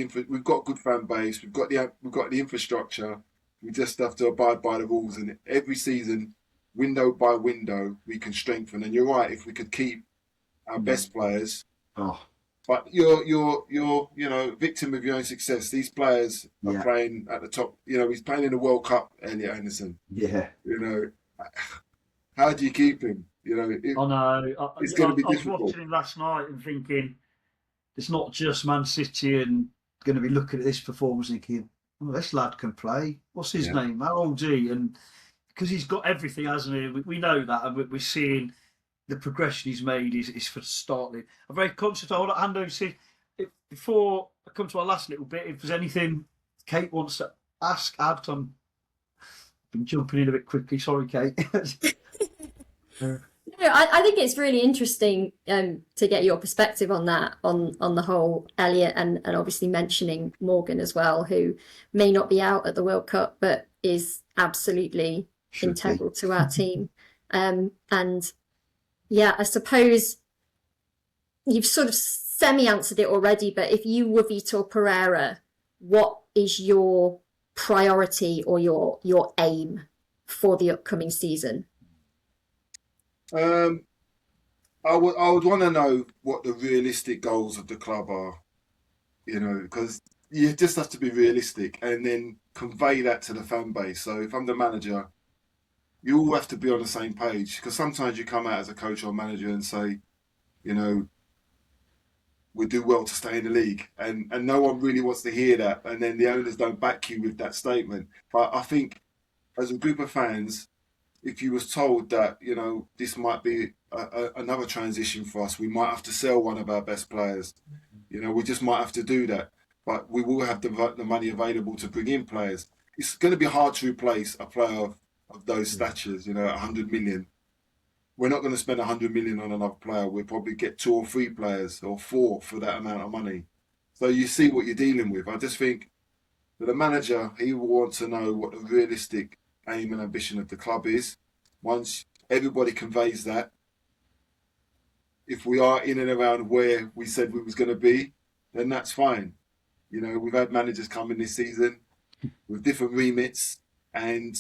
good fan base. We've got the infrastructure. We just have to abide by the rules. And every season, window by window, we can strengthen. And you're right. If we could keep our best players, but you're victim of your own success. These players are playing at the top. He's playing in the World Cup. Elliot Anderson. Yeah. how do you keep him? You know, I know. it's going to be I was difficult. watching him last night and thinking, it's not just Man City and going to be looking at this performance thinking, oh, this lad can play. What's his name? How old's he? And because he's got everything, hasn't he? We know that, and we're seeing the progression he's made is for starting. I'm very conscious. I want to hand over to before I come to our last little bit. If there's anything Kate wants to ask, add. I've been jumping in a bit quickly. Sorry, Kate. No, I think it's really interesting to get your perspective on that, on the whole Elliot, and obviously mentioning Morgan as well, who may not be out at the World Cup, but is absolutely integral to our team. And yeah, I suppose you've sort of semi-answered it already, but if you were Vitor Pereira, what is your priority or your aim for the upcoming season? I would want to know what the realistic goals of the club are, you know, because you just have to be realistic and then convey that to the fan base. So if I'm the manager, you all have to be on the same page, because sometimes you come out as a coach or manager and say, you know, we do well to stay in the league, and no one really wants to hear that, and then the owners don't back you with that statement. But I think as a group of fans, if you was told that, you know, this might be another transition for us, we might have to sell one of our best players. You know, we just might have to do that. But we will have the money available to bring in players. It's going to be hard to replace a player of those statures, you know, 100 million. We're not going to spend 100 million on another player. We'll probably get 2 or 3 players or 4 for that amount of money. So you see what you're dealing with. I just think that the manager, he will want to know what the realistic aim and ambition of the club is. Once everybody conveys that, if we are in and around where we said we was going to be, then that's fine. You know, we've had managers come in this season with different remits, and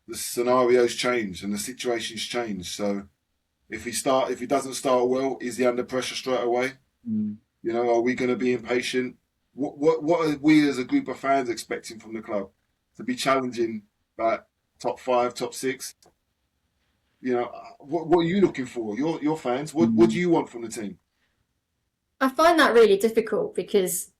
the scenarios change and the situations change. So if he doesn't start well, is he under pressure straight away? You know, are we going to be impatient? What are we as a group of fans expecting from the club? To be challenging that top 5, top 6? You know, what are you looking for? Your fans, what do you want from the team? I find that really difficult because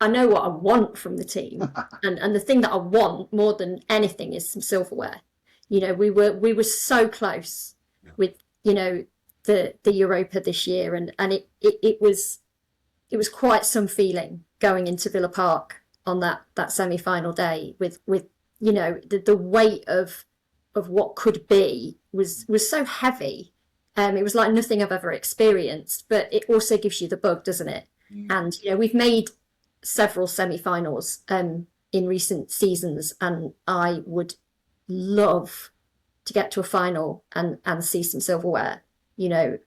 I know what I want from the team, and the thing that I want more than anything is some silverware. You know, we were so close with, you know, the Europa this year, and it was quite some feeling going into Villa Park on that semi-final day with you know, the weight of what could be was so heavy. It was like nothing I've ever experienced, but it also gives you the bug, doesn't it? And you know, we've made several semi-finals in recent seasons, and I would love to get to a final and see some silverware, you know.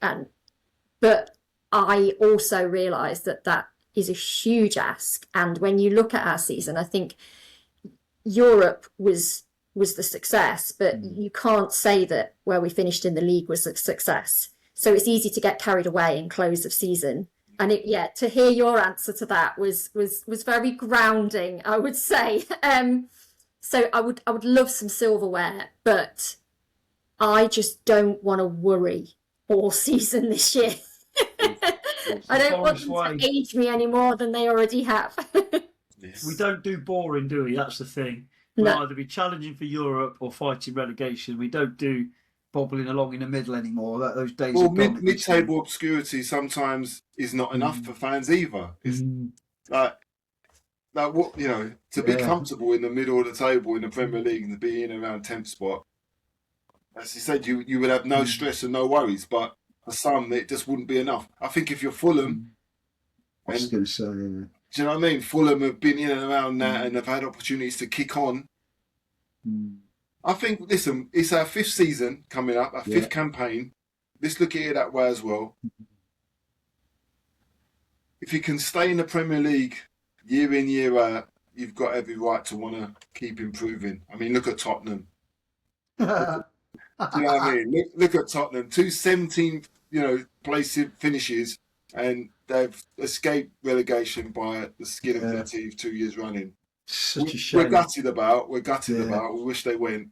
But I also realise that is a huge ask. And when you look at our season, I think Europe was the success, but you can't say that where we finished in the league was a success. So it's easy to get carried away in close of season. And to hear your answer to that was very grounding, I would say. So I would love some silverware, but I just don't want to worry all season this year. I don't want them to age me any more than they already have. Yes. We don't do boring, do we? That's the thing. We'll either be challenging for Europe or fighting relegation. We don't do bobbling along in the middle anymore. Those days are gone. Mid-table obscurity sometimes is not enough for fans either. It's like what, you know, to be comfortable in the middle of the table in the Premier League and to be in around 10th spot. As you said, you would have no stress and no worries, but for some it just wouldn't be enough. I think if you're Fulham, I was going to say, do you know what I mean? Fulham have been in and around that and have had opportunities to kick on. I think, listen, it's our 5th season coming up, our 5th campaign. Let's look at it that way as well. If you can stay in the Premier League year in, year out, you've got every right to want to keep improving. I mean, look at Tottenham. Do you know what I mean? Look at Tottenham. 2 17th, you know, place finishes, and they've escaped relegation by the skin of their teeth 2 years running. Such a shame. We're gutted about. We wish they went.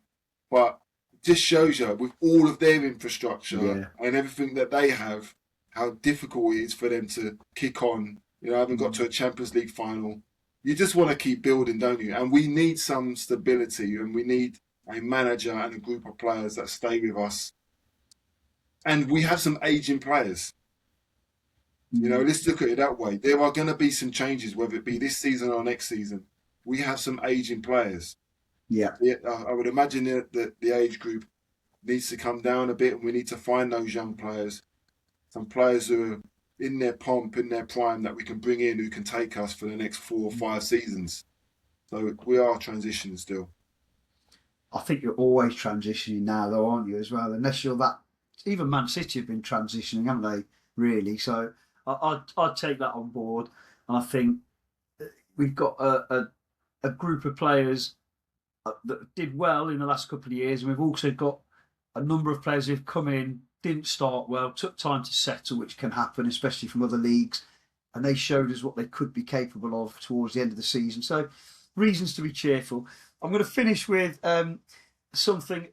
but it just shows you with all of their infrastructure Yeah. and everything that they have, how difficult it is for them to kick on. You know, haven't got to a Champions League final. You just want to keep building, don't you? And we need some stability, and we need a manager and a group of players that stay with us. And we have some aging players. You know, let's look at it that way. There are going to be some changes, whether it be this season or next season. We have some aging players. Yeah. I would imagine that the age group needs to come down a bit, and we need to find those young players, some players who are in their pomp, in their prime, that we can bring in who can take us for the next 4 or 5 seasons. So we are transitioning still. I think you're always transitioning now, though, aren't you, as well? Unless you're that... Even Man City have been transitioning, haven't they, really? So I'd take that on board. And I think we've got a group of players that did well in the last couple of years, and we've also got a number of players who've come in, didn't start well, took time to settle, which can happen, especially from other leagues, and they showed us what they could be capable of towards the end of the season. So, reasons to be cheerful. I'm going to finish with something.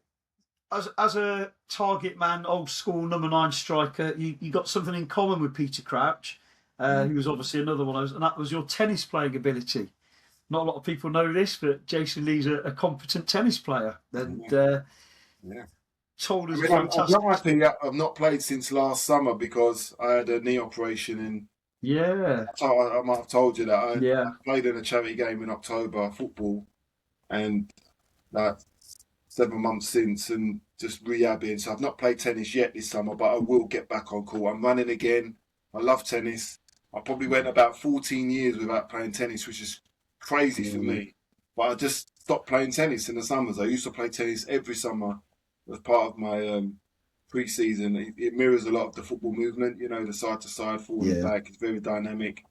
As a target man, old school number 9 striker, you got something in common with Peter Crouch, who was obviously another one of those, and that was your tennis playing ability. Not a lot of people know this, but Jason Lee's a competent tennis player, and told us fantastic. I've not played since last summer because I had a knee operation in. Yeah. I might have told you that. I played in a charity game in October, football, and 7 months since, and just rehabbing. So I've not played tennis yet this summer, but I will get back on court. I'm running again. I love tennis. I probably went about 14 years without playing tennis, which is crazy for me. But I just stopped playing tennis in the summers. I used to play tennis every summer as part of my pre-season. It mirrors a lot of the football movement, you know, the side-to-side, forward and back. It's very dynamic.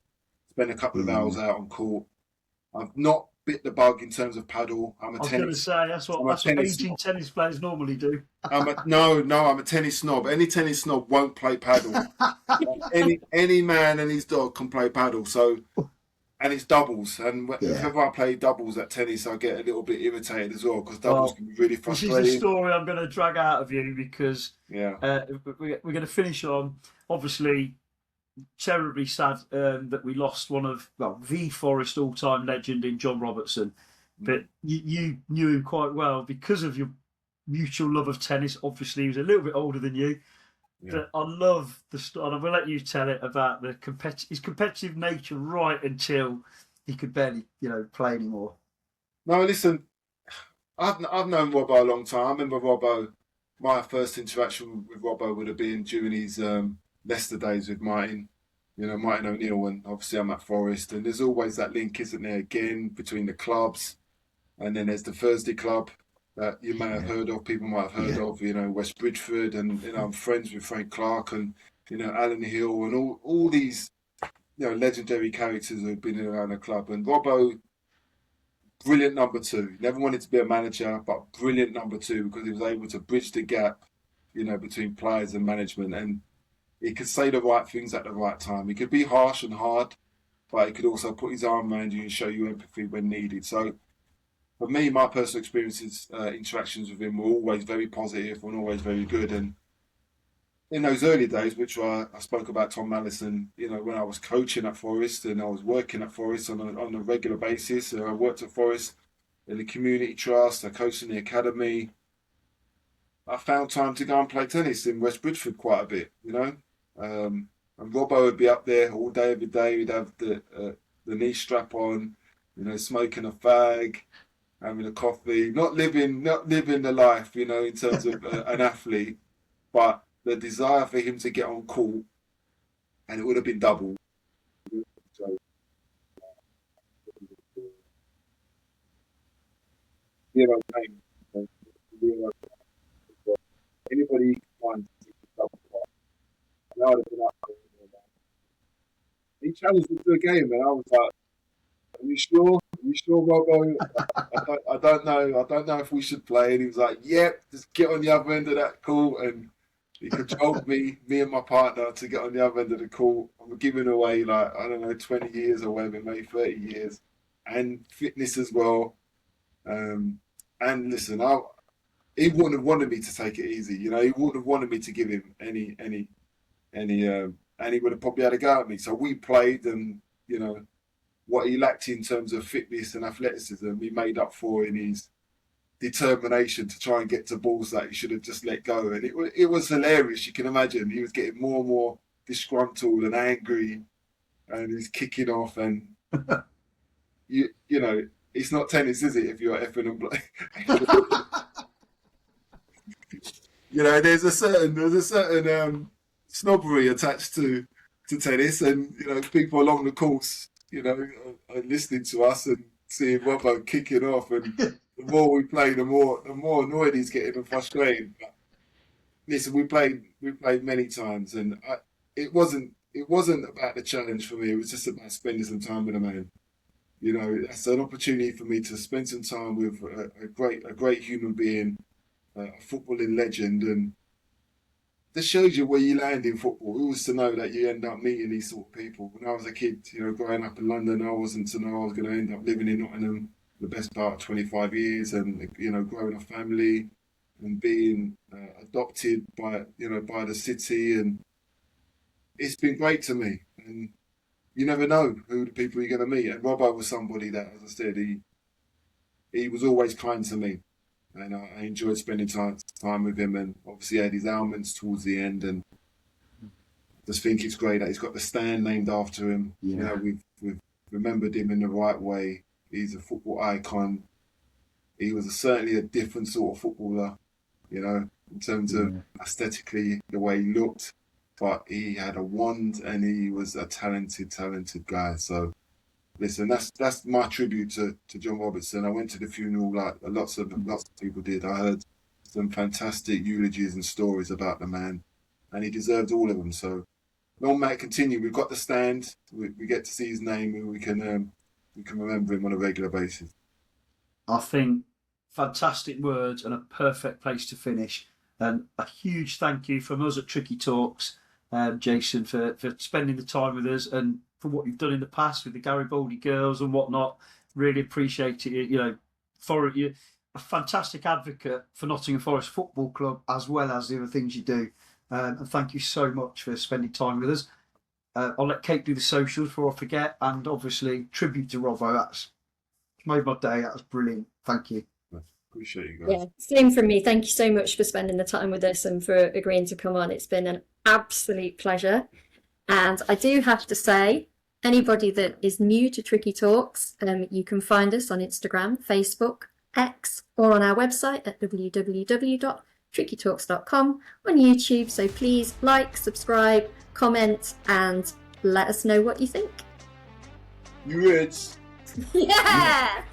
Spend a couple of hours out on court. I've not bit the bug in terms of paddle. I was going to say, that's what aging tennis players normally do. I'm a tennis snob. Any tennis snob won't play paddle. any man and his dog can play paddle. So, and it's doubles. And whenever I play doubles at tennis, I get a little bit irritated as well, because doubles can be really frustrating. This is a story I'm going to drag out of you, because we're going to finish on, obviously, terribly sad that we lost one of the Forest all-time legend in John Robertson, but you knew him quite well because of your mutual love of tennis. Obviously, he was a little bit older than you. But I love the story, and I'm going to let you tell it about his competitive nature right until he could barely, play anymore. No, listen, I've known Robbo a long time. I remember Robbo. My first interaction with Robbo would have been during his Leicester days with Martin, Martin O'Neill, and obviously I'm at Forest, and there's always that link, isn't there, again, between the clubs, and then there's the Thursday club that you may have heard of, people might have heard of, West Bridgeford, and I'm friends with Frank Clark and Alan Hill and all these legendary characters who have been around the club. And Robbo, brilliant number 2. Never wanted to be a manager, but brilliant number 2, because he was able to bridge the gap, between players and management, and he could say the right things at the right time. He could be harsh and hard, but he could also put his arm around you and show you empathy when needed. So, for me, my personal experiences, interactions with him were always very positive and always very good. And in those early days, which I spoke about Tom Mallison, when I was coaching at Forest and I was working at Forest on a regular basis. I worked at Forest in the community trust, I coached in the academy. I found time to go and play tennis in West Bridgeford quite a bit, and Robbo would be up there all day, every day. He'd have the knee strap on, smoking a fag, having a coffee, not living the life, in terms of an athlete, but the desire for him to get on court, and it would have been double. So, anybody finds double. He challenged me to a game, and I was like, "Are you sure? Are you sure, Robbo? I don't know. I don't know if we should play." And he was like, "Yep, just get on the other end of that court." And he controlled me and my partner, to get on the other end of the court. I'm giving away 20 years or whatever, maybe 30 years, and fitness as well. And listen, he wouldn't have wanted me to take it easy. You know, he wouldn't have wanted me to give him any, and he would have probably had a go at me. So we played, and you know, what he lacked in terms of fitness and athleticism, he made up for in his determination to try and get to balls that he should have just let go. And it was hilarious. You can imagine he was getting more and more disgruntled and angry, and he's kicking off. And you know, it's not tennis, is it? If you're effing and you know, there's a certain snobbery attached to tennis, and you know, people along the course, you know, are listening to us and seeing Robbo kicking off, and the more we play, the more annoyed he's getting and frustrated. But listen, we played many times, and it wasn't about the challenge for me. It was just about spending some time with a man. You know, that's an opportunity for me to spend some time with a great human being, a footballing legend, and this shows you where you land in football. It was to know that you end up meeting these sort of people. When I was a kid, you know, growing up in London, I wasn't to know I was going to end up living in Nottingham the best part of 25 years, and you know, growing a family and being adopted by the city, and it's been great to me. And you never know who the people you're going to meet. And Robbo was somebody that, as I said, he was always kind to me. And I enjoyed spending time with him, and obviously he had his ailments towards the end, and just think it's great that he's got the stand named after him. Yeah. You know, we've remembered him in the right way. He's a football icon. He was certainly a different sort of footballer, you know, in terms of aesthetically, the way he looked, but he had a wand, and he was a talented guy. So listen, that's my tribute to John Robertson. I went to the funeral like lots of people did. I heard some fantastic eulogies and stories about the man, and he deserved all of them. So long may it continue. We've got the stand. We get to see his name, and we can remember him on a regular basis. I think fantastic words and a perfect place to finish. And a huge thank you from us at Tricky Talks, Jason, for spending the time with us, and for what you've done in the past with the Garibaldi girls and whatnot. Really appreciate it. You know, you're a fantastic advocate for Nottingham Forest Football Club, as well as the other things you do. And thank you so much for spending time with us. I'll let Kate do the socials before I forget. And obviously, tribute to Robbo. That's made my day. That was brilliant. Thank you. Appreciate you guys. Yeah, same from me. Thank you so much for spending the time with us and for agreeing to come on. It's been an absolute pleasure. And I do have to say, anybody that is new to Tricky Talks, you can find us on Instagram, Facebook, X, or on our website at www.trickytalks.com, on YouTube. So please like, subscribe, comment, and let us know what you think. You rich. Yeah!